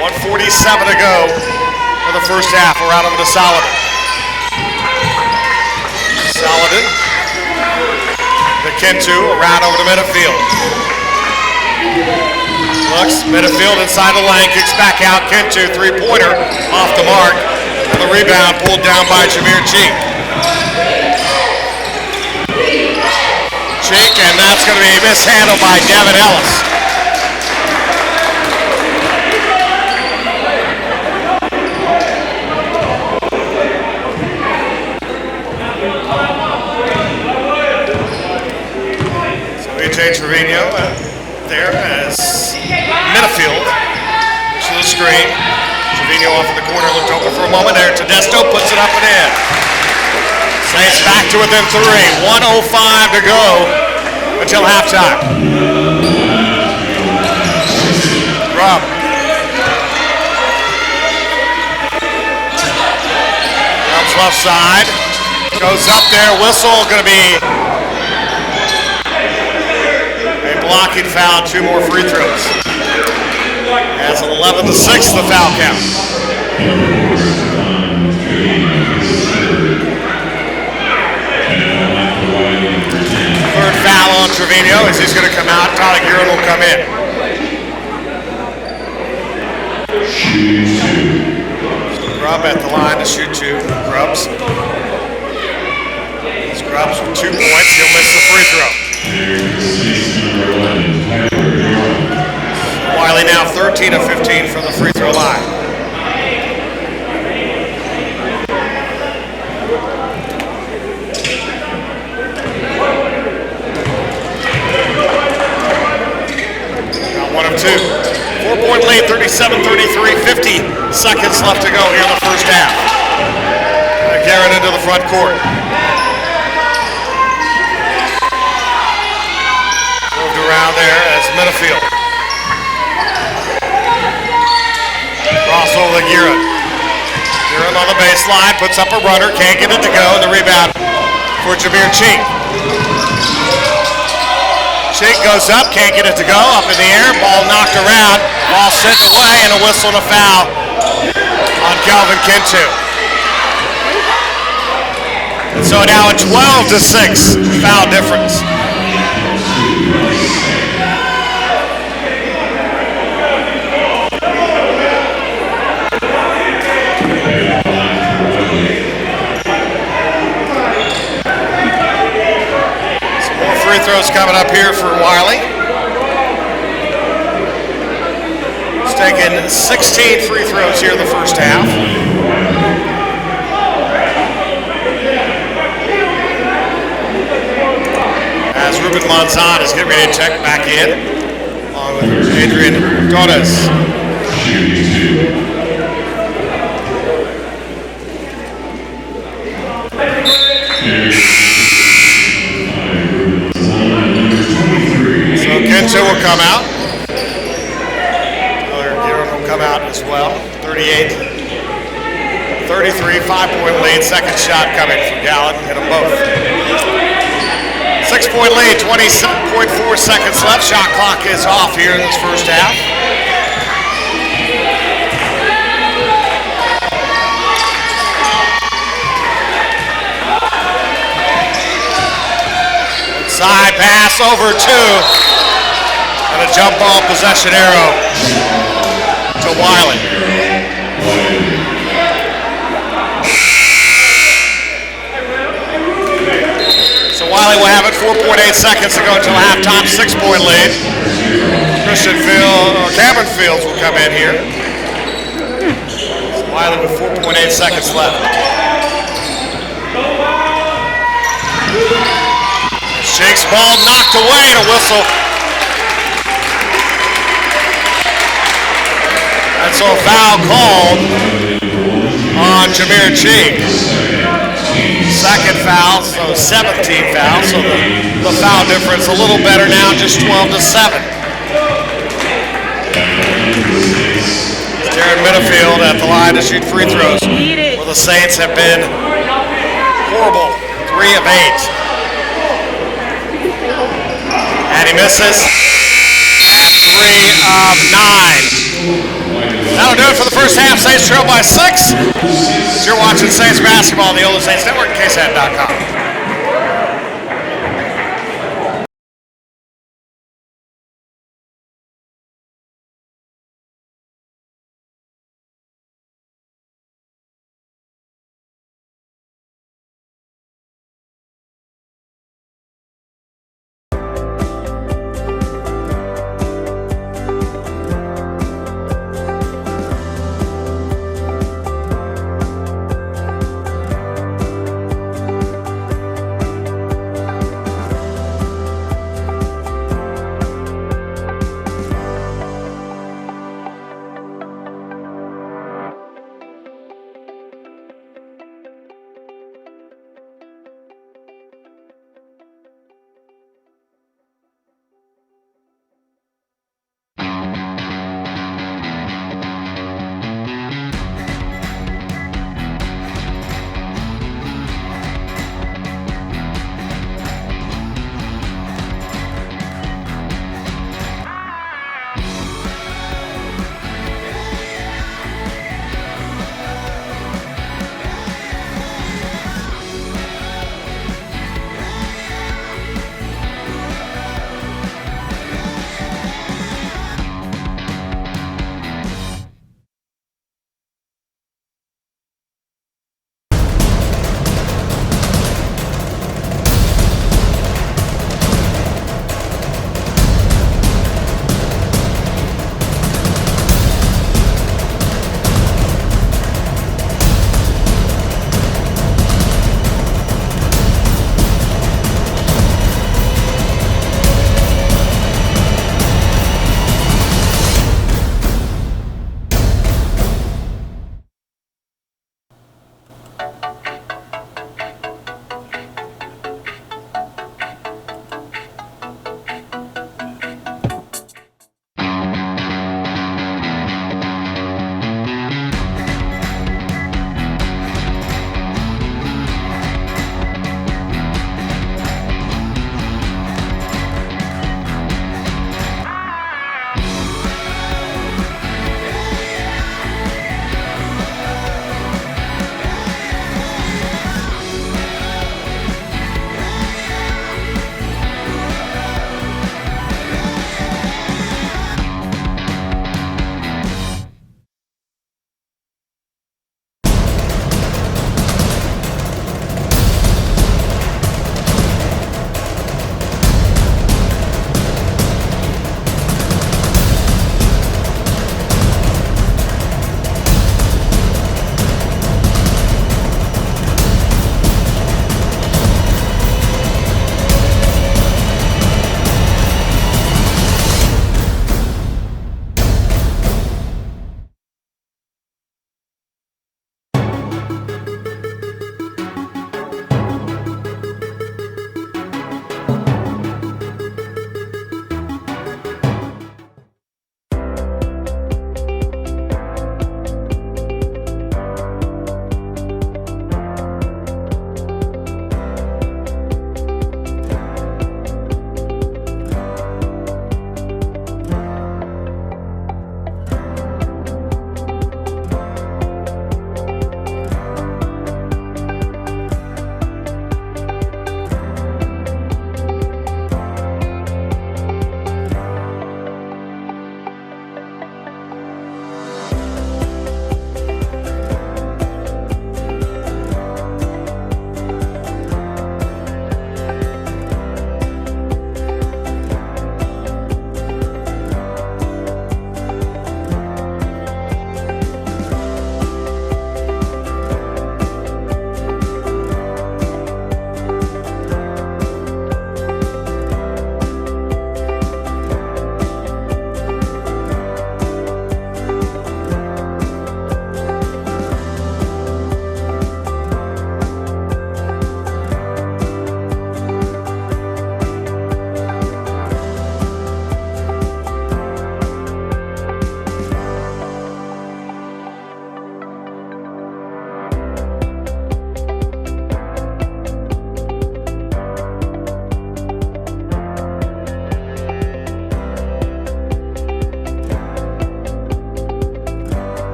1:47 to go for the first half. Around over to Saladin. Saladin. To Kintu. Around over to Minifield. Looks, Minifield inside the lane, kicks back out. Kintu, three-pointer off the mark. And the rebound pulled down by Jameer Cheek. Cheek, and that's going to be mishandled by Devin Ellis. So E.J. Trevino there as Minifield to the screen. Trevino off in the corner, looked open for a moment there. Tedesto puts it up and in. Saints back to within 3. 1:05 to go until halftime. Grubb. Grubb's left side. Goes up there. Whistle going to be blocking foul, 2 more free throws. That's 11-6 the foul count. Third foul on Trevino as he's going to come out. Tyler Guerin will come in. Grubb at the line to shoot 2. Grubbs. Grubbs with 2 points. He'll miss the free throw. Wiley now 13 of 15 from the free throw line. Got 1 of 2. 4-point lead, 37-33, 50 seconds left to go here in the first half. Guerin into the front court. Moved around there as Minifield. Crossover to Guerin. Guerin on the baseline, puts up a runner, can't get it to go, and the rebound for Jameer Cheek. Cheek goes up, can't get it to go, up in the air, ball knocked around, ball sent away, and a whistle and a foul on Calvin Kintu. And so now a 12-6 foul difference. Free throws coming up here for Wiley. He's taken 16 free throws here in the first half. As Ruben Lanzan is getting ready to check back in, along with Adrian Torres. Kintu will come out. Guerin will come out as well. 38-33, 5-point lead. Second shot coming from Gallen. Hit them both. 6-point lead, 20.4 seconds left. Shot clock is off here in this first half. Side pass over 2. And a jump ball possession arrow to Wiley. So Wiley will have it 4.8 seconds to go until halftime, 6-point lead. Cameron Fields will come in here. So Wiley with 4.8 seconds left. Jake's ball knocked away and a whistle. And so a foul called on Jameer Cheek. Second foul, so 17 fouls. So the foul difference a little better now, just 12-7. Darren Minifield at the line to shoot free throws. Well, the Saints have been horrible, 3 of 8. And he misses at 3 of 9. That'll do it for the first half. Saints trail by 6. You're watching Saints basketball on the OLLU Saints Network, KSAT.com.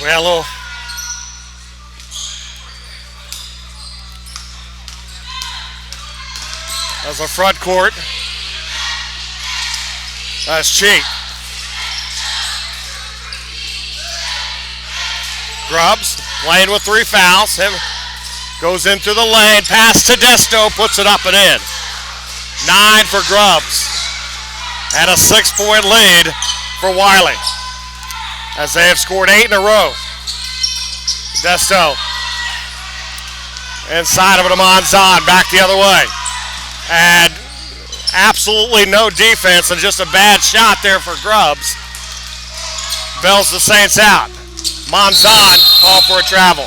We had a little that's our front court. That's Cheek. Grubbs playing with 3 fouls. Him goes into the lane. Pass to Desto. Puts it up and in. 9 for Grubbs. And a 6-point lead for Wiley, as they have scored 8 in a row. Desto inside of it to Monzon. Back the other way. And absolutely no defense and just a bad shot there for Grubbs. Bails the Saints out. Monzon called for a travel.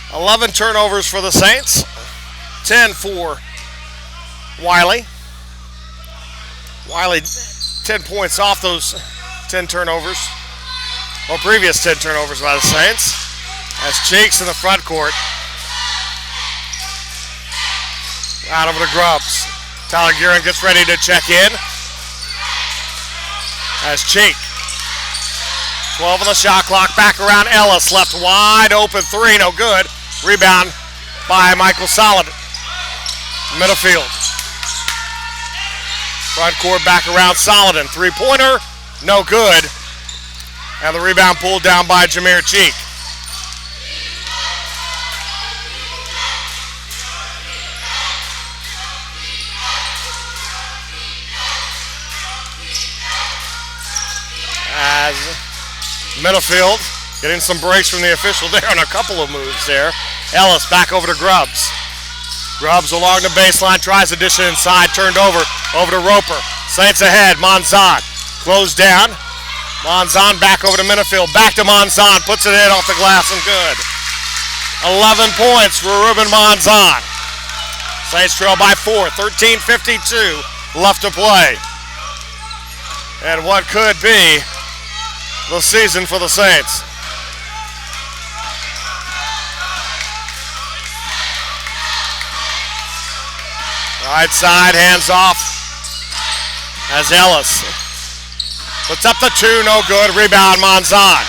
$11 turnovers for the Saints. 10 for Wiley. Wiley 10 points off those 10 turnovers. Well, previous 10 turnovers by the Saints. As Cheeks in the front court. Out over to Grubbs. Tyler Guerin gets ready to check in. As Cheek. 12 on the shot clock. Back around Ellis. Left wide open 3. No good. Rebound by Michael Solomon. Middlefield. Front court back around Solomon. 3-pointer. No good. And the rebound pulled down by Jameer Cheek. As Middlefield getting some breaks from the official there on a couple of moves there. Ellis back over to Grubbs. Grubbs along the baseline, tries to dish it inside, turned over to Roper. Saints ahead, Monzon closed down. Monzon back over to Middlefield, back to Monzon, puts it in off the glass and good. 11 points for Ruben Monzon. Saints trail by 4, 13:52 left to play. And what could be the season for the Saints. Right side, hands off as Ellis puts up the 2, no good. Rebound, Monzon.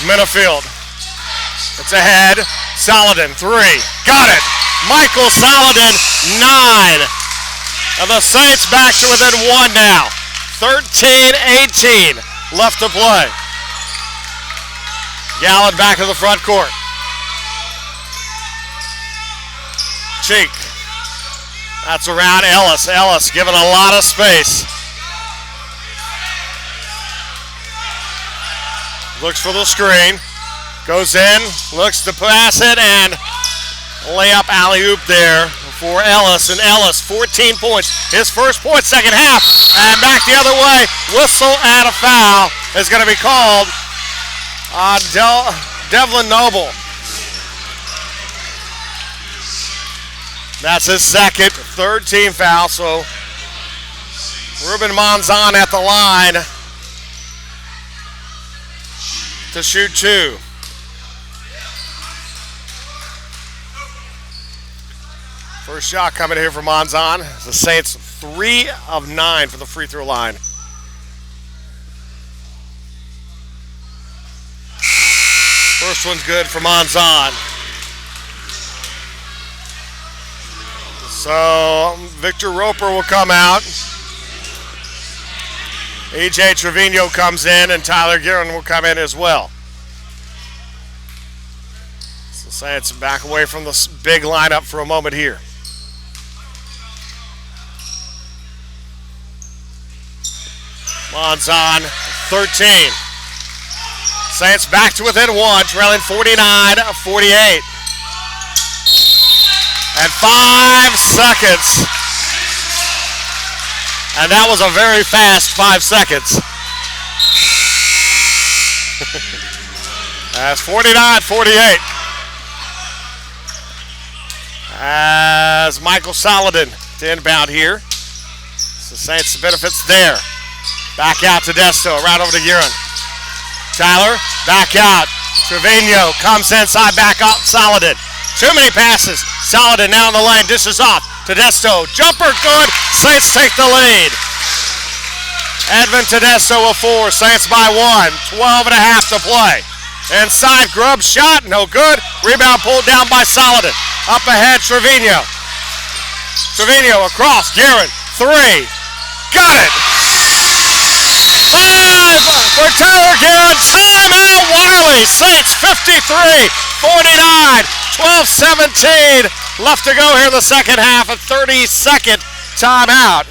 Middlefield. It's ahead. Solomon, 3. Got it. Michael Solomon, 9. And the Saints back to within 1 now. 13-18 left to play. Gallen back to the front court. Cheek. That's around Ellis. Ellis given a lot of space. Looks for the screen. Goes in. Looks to pass it and layup alley-oop there for Ellis. And Ellis, 14 points. His first point, second half. And back the other way. Whistle and a foul is going to be called on Devlin Noble. That's his second, third team foul. So Ruben Monzon at the line to shoot 2. First shot coming here for Monzon. The Saints 3 of 9 from the free throw line. First one's good for Monzon. So Victor Roper will come out. E.J. Trevino comes in and Tyler Guerin will come in as well. So Saints back away from the big lineup for a moment here. Monzon, 13. Saints back to within 1, trailing 49-48. And 5 seconds. And that was a very fast 5 seconds. That's 49-48. As Michael Solomon to inbound here. So Saints benefits there. Back out to Desto, right over to Guerin. Tyler, back out. Trevino comes inside, back up, Solomon. Too many passes. Solomon now in the lane, dishes off to Desto. Jumper good, Saints take the lead. Edmund Tedesco with 4. Saints by 1. 12.5 to play. Inside, Grubb shot, no good. Rebound pulled down by Saladin. Up ahead, Trevino. Trevino across, Guerin, 3. Got it! 5 for Tyler Guerin. Timeout, Wiley. Saints 53-49. 12-17 left to go here in the second half. A 30-second timeout.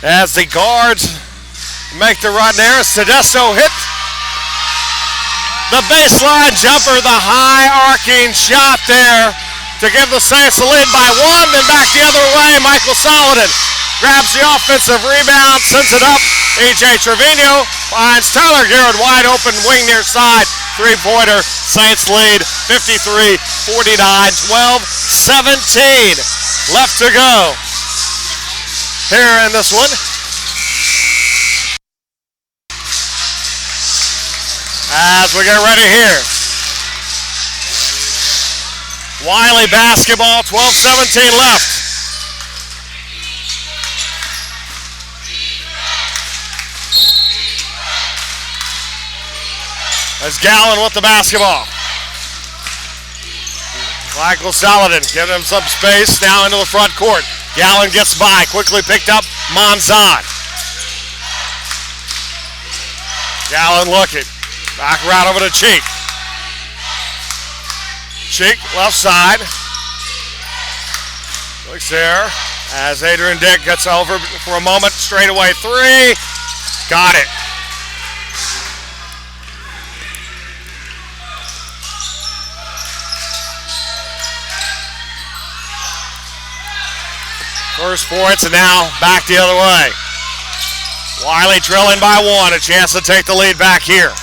As the guards make the run there, Tedesco hit the baseline jumper, the high arcing shot there to give the Saints the lead by 1. Then back the other way, Michael Saladin grabs the offensive rebound, sends it up. E.J. Trevino finds Tyler Guerin wide open, wing near side, three-pointer. Saints lead 53-49, 12-17 left to go here in this one. As we get ready here. Wiley basketball, 12-17 left. As Gallen with the basketball. Michael Saladin giving him some space now into the front court. Gallen gets by, quickly picked up Monzon. Gallen looking. Back around over to Cheek. Cheek, left side. Looks there as Adrian Dick gets over for a moment. Straightaway 3. Got it. First points, and now back the other way. Wiley trailing by 1, a chance to take the lead back here.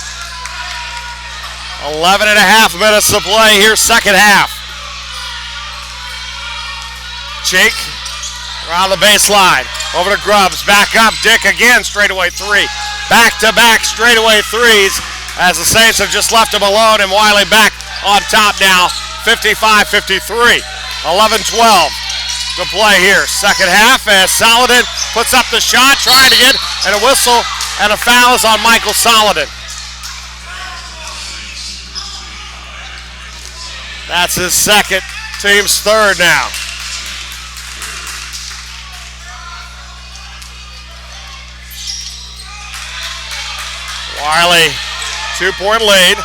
11.5 minutes to play here, second half. Cheek around the baseline, over to Grubbs, back up, Dick again, straightaway 3. Back-to-back straightaway 3s as the Saints have just left him alone, and Wiley back on top now, 55-53, 11-12. To play here, second half, as Saladin puts up the shot, trying to get, and a whistle and a foul is on Michael Saladin. That's his second, team's third now. Wiley, 2-point lead.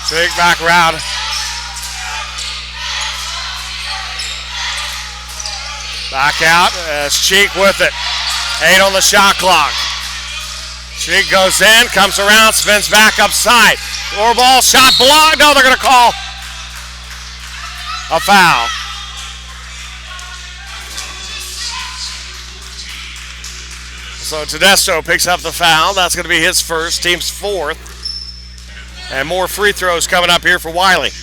Cheek back around. Back out as Cheek with it. 8 on the shot clock. Cheek goes in, comes around, spins back upside. Floor ball, shot blocked. No, they're going to call a foul. So Tedesco picks up the foul. That's going to be his first, team's fourth. And more free throws coming up here for Wiley.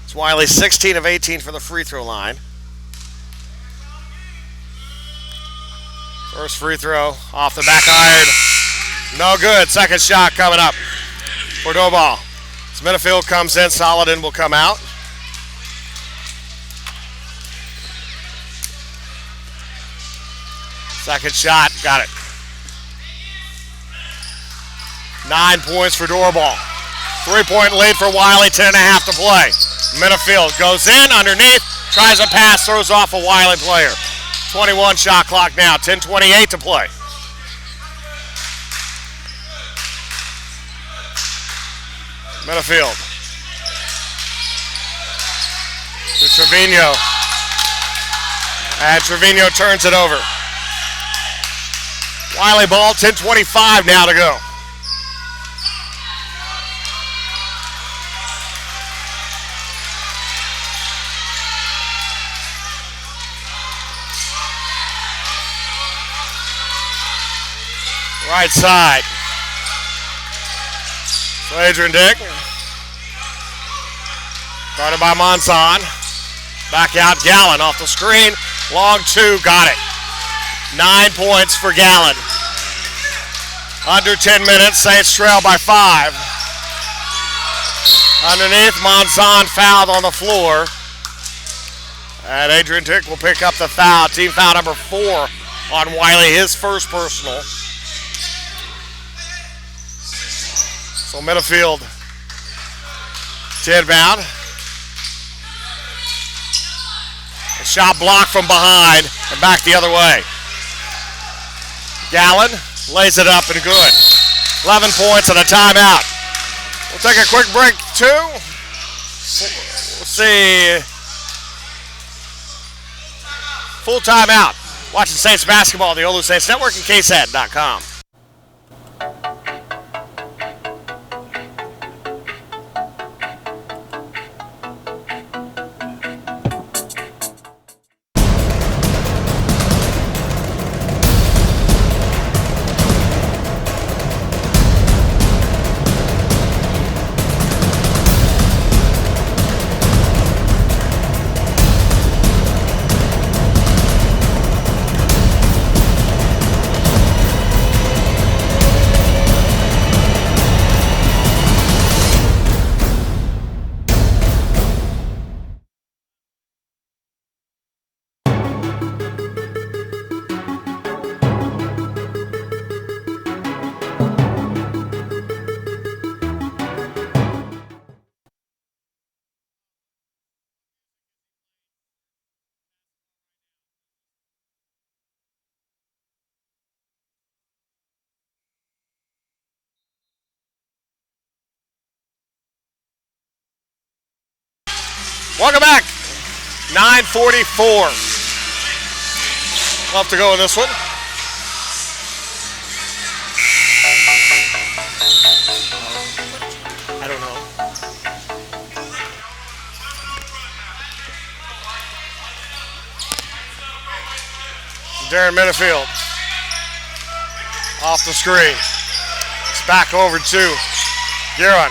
It's Wiley 16 of 18 for the free throw line. First free throw off the back iron. No good. Second shot coming up for no ball. As Minifield comes in, Saladin will come out. Second shot, got it. 9 points for Doorball. 3-point lead for Wiley, 10.5 to play. Minifield goes in underneath, tries a pass, throws off a Wiley player. 21 shot clock now, 10:28 to play. Minifield. To Trevino. And Trevino turns it over. Wiley ball, 10:25 now to go. Right side. So Adrian Dick. Started by Monson. Back out Gallen off the screen. Long 2, got it. 9 points for Gallen. Under 10 minutes, Saints trail by 5. Underneath, Monzon fouled on the floor. And Adrian Tick will pick up the foul. Team foul number 4 on Wiley, his first personal. So Minifield to inbound. A shot blocked from behind and back the other way. Gallen lays it up and good. 11 points and a timeout. We'll take a quick break too. We'll see. Full timeout. Watching Saints basketball on the OLLU Saints Network and KSAT.com. Welcome back. 9:44. Love to go in this one. I don't know. Darren Minifield. Off the screen. It's back over to Guerin.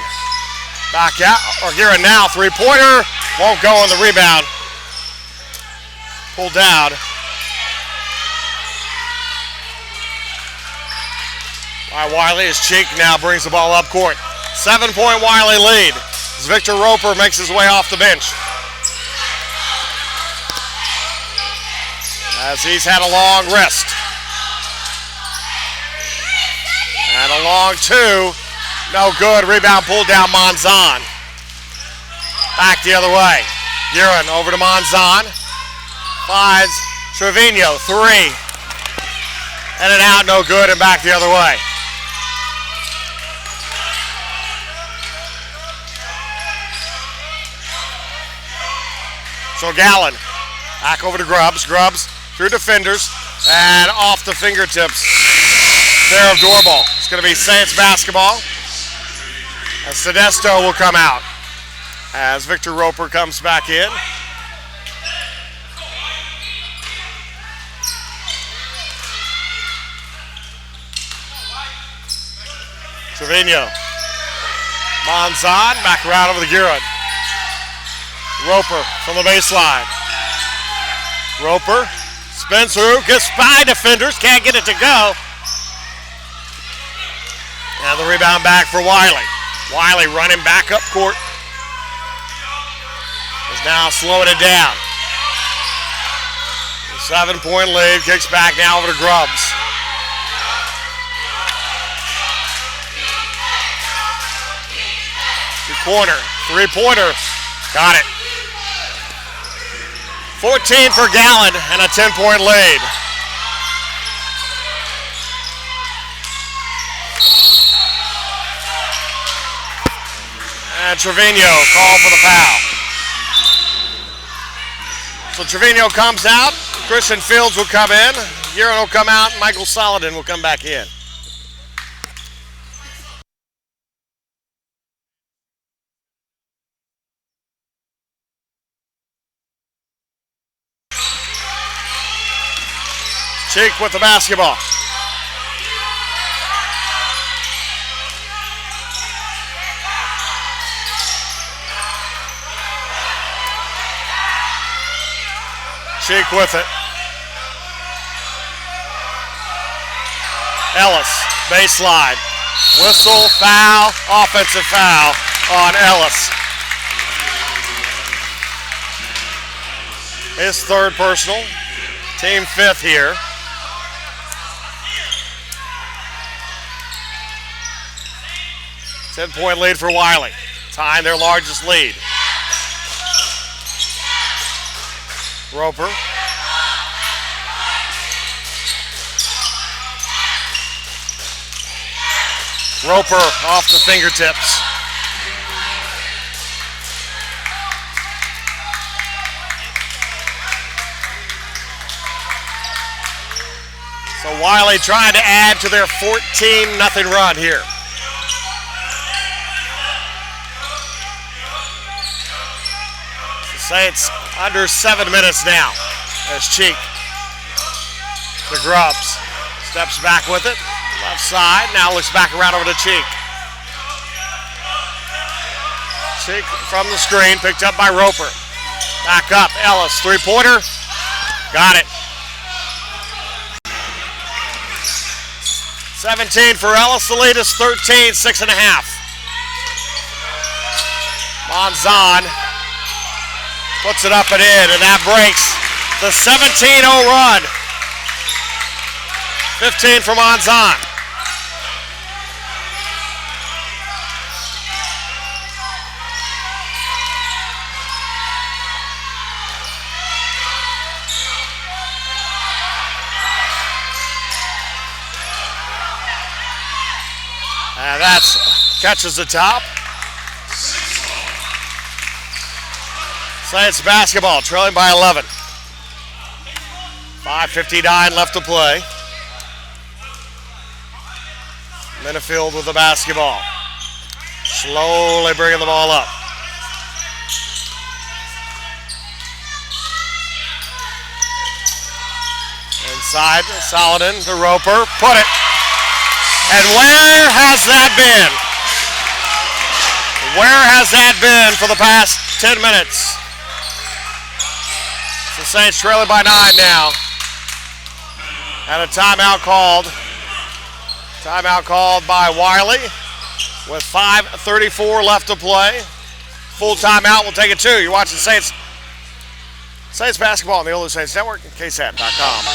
Back out. Or Guerin now. Three-pointer. Won't go on the rebound. Pulled down. By Wiley as Cheek now brings the ball up court. 7-point Wiley lead as Victor Roper makes his way off the bench. As he's had a long rest. And a long two. No good. Rebound pulled down Monzon. Back the other way. Guerin over to Monzon. Finds Trevino. Three. And an out, no good, and back the other way. So Gallen back over to Grubbs. Grubbs through defenders and off the fingertips there of Doorball. It's going to be Saints basketball. And Sedesto will come out as Victor Roper comes back in. Trevino. Monzon back around over the Guerin. Roper from the baseline. Roper spins through, gets by defenders, can't get it to go. And the rebound back for Wiley. Wiley running back up court. Is now slowing it down. The 7-point lead, kicks back now over to Grubbs. Corner, three-pointer, got it. 14 for Gallen and a 10-point lead. And Trevino called for the foul. So Trevino comes out, Christian Fields will come in, Guerin will come out, Michael Saladin will come back in. Cheek with the basketball. Cheek with it. Ellis, baseline. Whistle, foul, offensive foul on Ellis. His third personal, team fifth here. Ten-point lead for Wiley, tying their largest lead. Roper. Roper off the fingertips. So Wiley trying to add to their 14-0 run here. The Saints under 7 minutes now as Cheek, the Grubs, steps back with it. Left side, now looks back around over to Cheek. Cheek from the screen, picked up by Roper. Back up, Ellis, three-pointer. Got it. 17 for Ellis, the lead is 13, 6.5. Monzon puts it up and in, and that breaks the 17-0 run. 15 for Monzon. And that's catches the top. Saints basketball, trailing by 11. 5:59 left to play. Minifield with the basketball. Slowly bringing the ball up. Inside, Saladin to Roper, put it. And where has that been? Where has that been for the past 10 minutes? The Saints trailing by 9 now. And a timeout called. Timeout called by Wiley with 5:34 left to play. Full timeout, we'll take it too. You're watching Saints basketball on the OLLU Saints Network and KSAT.com.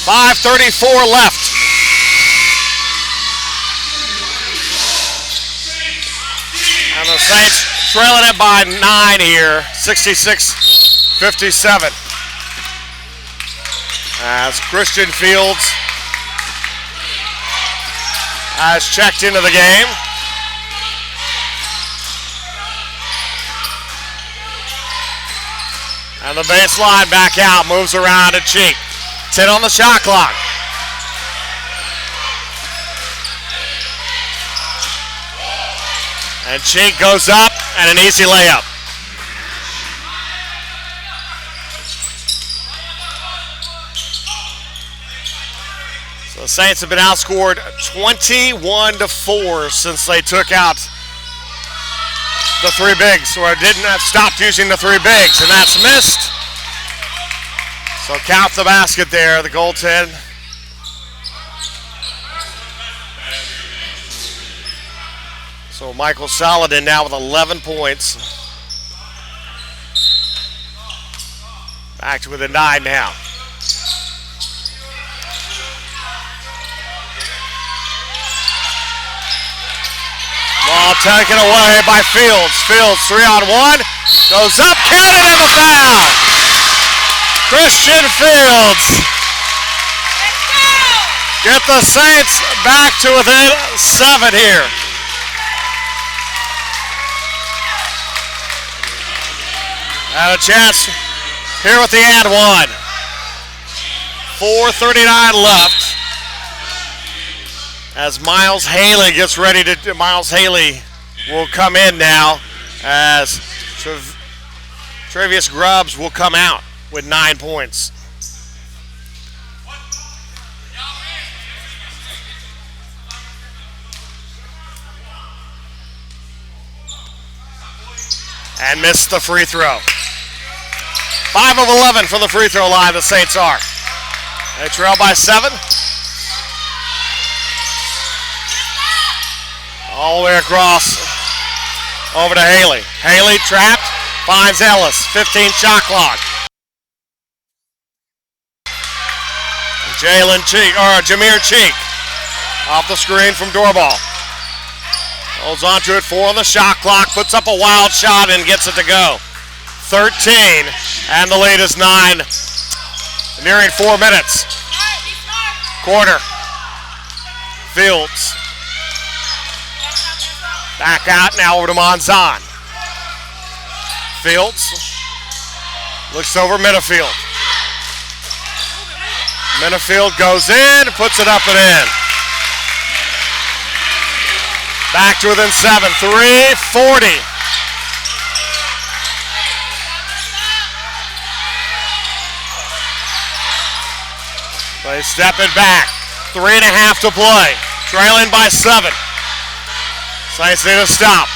5:34 left. And the Saints trailing it by 9 here, 66-57. As Christian Fields has checked into the game. And the baseline back out, moves around to Cheek. 10 on the shot clock. And Cheek goes up and an easy layup. So the Saints have been outscored 21-4 since they took out the three bigs, or didn't have stopped using the three bigs, and that's missed. So count the basket there, the goaltend. So So Michael Saladin now with 11 points. Back to within 9 now. Ball taken away by Fields. Fields 3-on-1. Goes up, counted, and the foul. Christian Fields. Get the Saints back to within 7 here. And a chance here with the and one. 4:39 left. As Miles Haley gets ready to, Miles Haley will come in now as Travius Grubbs will come out with 9 points. And missed the free throw. 5 of 11 from the free throw line, the Saints are. They trail by 7. All the way across over to Haley. Haley trapped, finds Ellis. 15 shot clock. Jameer Cheek off the screen from Doorball. Holds on to it, 4 on the shot clock, puts up a wild shot and gets it to go. 13, and the lead is 9, nearing 4 minutes. Quarter. Fields. Back out now over to Monzon. Fields. Looks over Minifield. Minifield goes in, puts it up and in. Back to within 7, 3:40. They step it back, 3.5 to play. Trailing by 7. Saints need to stop.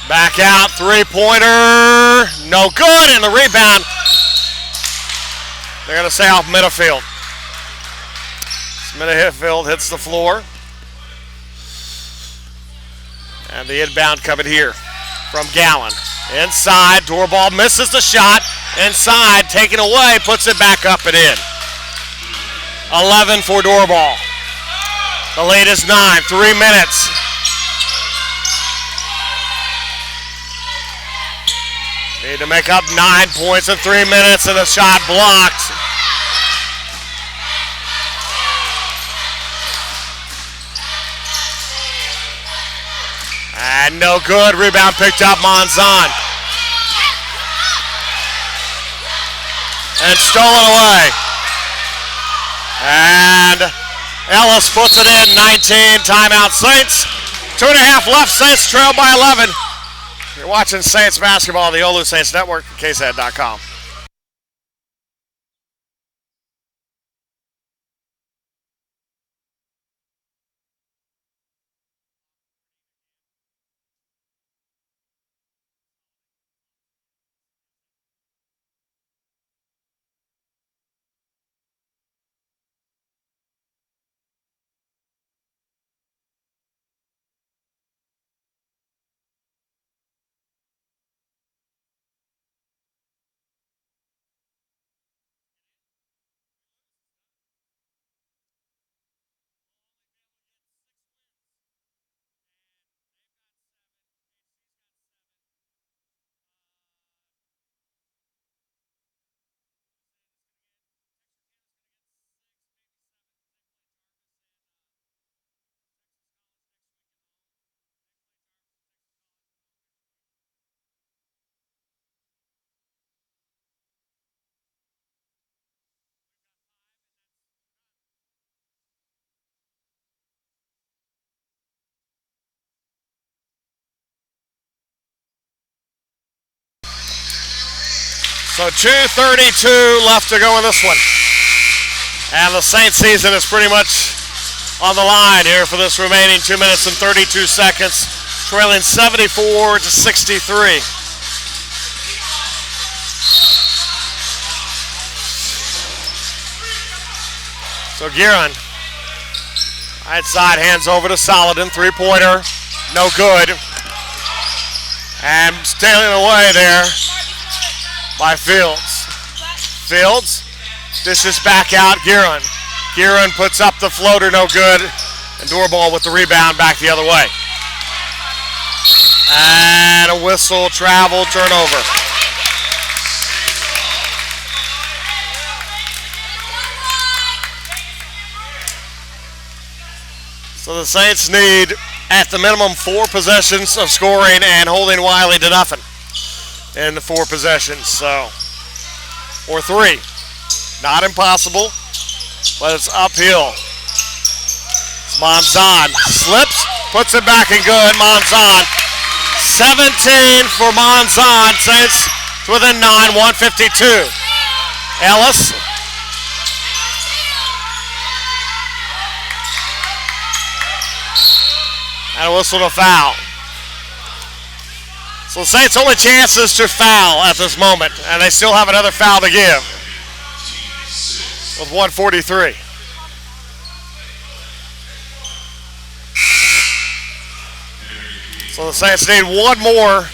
Back out, 3-pointer, no good, and the rebound. They're going to say off Minifield. Minifield hits the floor. And the inbound coming here from Gallen. Inside, Doorball misses the shot. Inside, taken away, puts it back up and in. 11 for Doorball. The lead is 9, 3 minutes. Need to make up 9 points in 3 minutes, and the shot blocked. And no good. Rebound picked up Monzon. And stolen away. And Ellis puts it in. 19, timeout Saints. 2.5 left. Saints trail by 11. You're watching Saints basketball on the OLLU Saints Network, KSAT.com. So 2:32 left to go in this one. And the Saints season is pretty much on the line here for this remaining 2 minutes and 32 seconds, trailing 74-63. So Guerin, right side, hands over to Solidin. Three-pointer, no good. And stealing away there by Fields. Fields dishes back out, Guerin. Guerin puts up the floater, no good. And Doorball with the rebound back the other way. And a whistle, travel, turnover. So the Saints need, at the minimum, 4 possessions of scoring and holding Wiley to nothing in the 4 possessions. So, or 3. Not impossible, but it's uphill. It's Monzon. Slips, puts it back and good. Monzon. 17 for Monzon. Saints within 9, 152. Ellis. And a whistle to foul. So the Saints' only chances to foul at this moment, and they still have another foul to give with 1:43. So the Saints need one more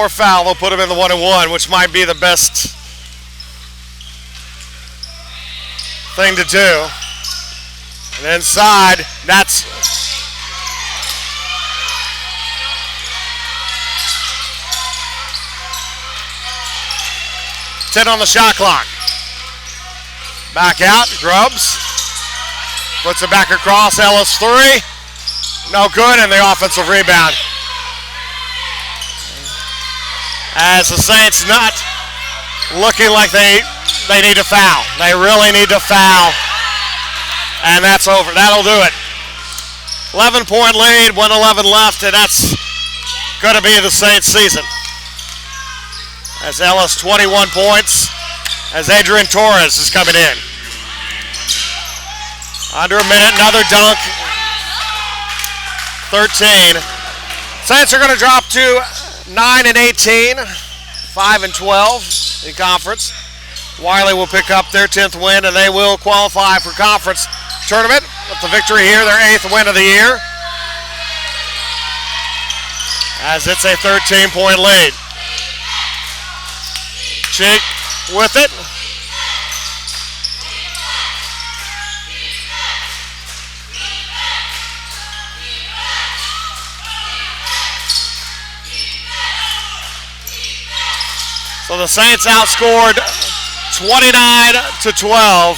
foul. They'll put them in the 1-1, which might be the best thing to do. And inside, that's $10 on the shot clock. Back out, Grubbs. Puts it back across, Ellis 3. No good, and the offensive rebound. As the Saints not looking like they need to foul. They really need to foul. And that's over. That'll do it. 11-point lead, 1:11 left, and that's going to be the Saints season. As Ellis 21 points, as Adrian Torres is coming in. Under a minute, another dunk. 13. Saints are going to drop to 9-18, 5-12 in conference. Wiley will pick up their 10th win, and they will qualify for conference tournament with the victory here, their 8th win of the year. As it's a 13-point lead. Cheek with it. So the Saints outscored 29-12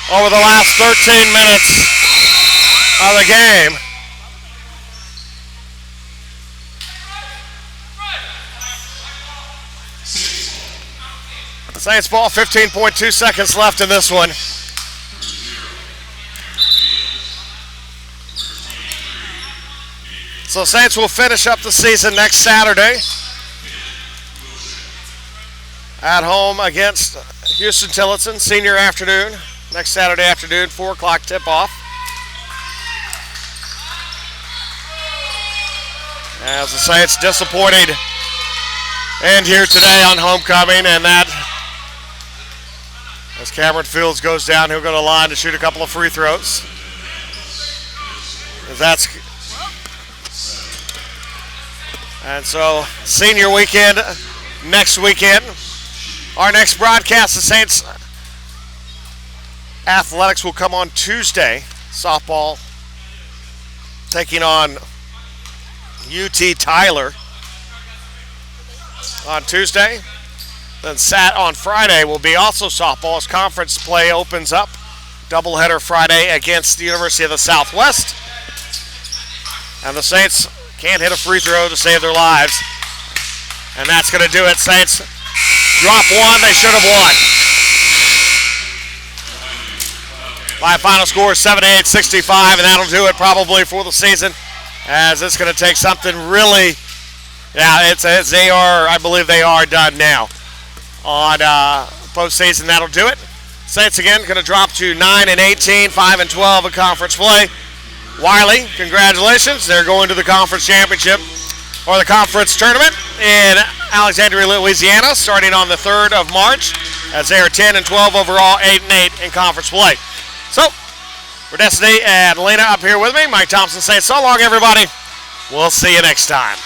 over the last 13 minutes of the game. Saints ball, 15.2 seconds left in this one. So Saints will finish up the season next Saturday at home against Houston Tillotson, senior afternoon. Next Saturday afternoon, 4 o'clock tip-off. As the Saints disappointed end here today on homecoming, and that as Cameron Fields goes down, he'll go to the line to shoot a couple of free throws. And so senior weekend next weekend. Our next broadcast, the Saints athletics will come on Tuesday. Softball taking on UT Tyler on Tuesday. Then on Friday will be also softball as conference play opens up. Doubleheader Friday against the University of the Southwest. And the Saints can't hit a free throw to save their lives. And that's going to do it. Saints drop one. They should have won. By a final score 78-65, and that'll do it probably for the season, as it's going to take something really, I believe they are done now. On postseason, that'll do it. Saints again going to drop to 9-18, 5-12 in conference play. Wiley, congratulations. They're going to the conference championship or the conference tournament in Alexandria, Louisiana, starting on the 3rd of March. as they are 10 and 12 overall, 8 and 8 in conference play. So, for Destiny and Lena up here with me, Mike Thompson saying so long, everybody. We'll see you next time.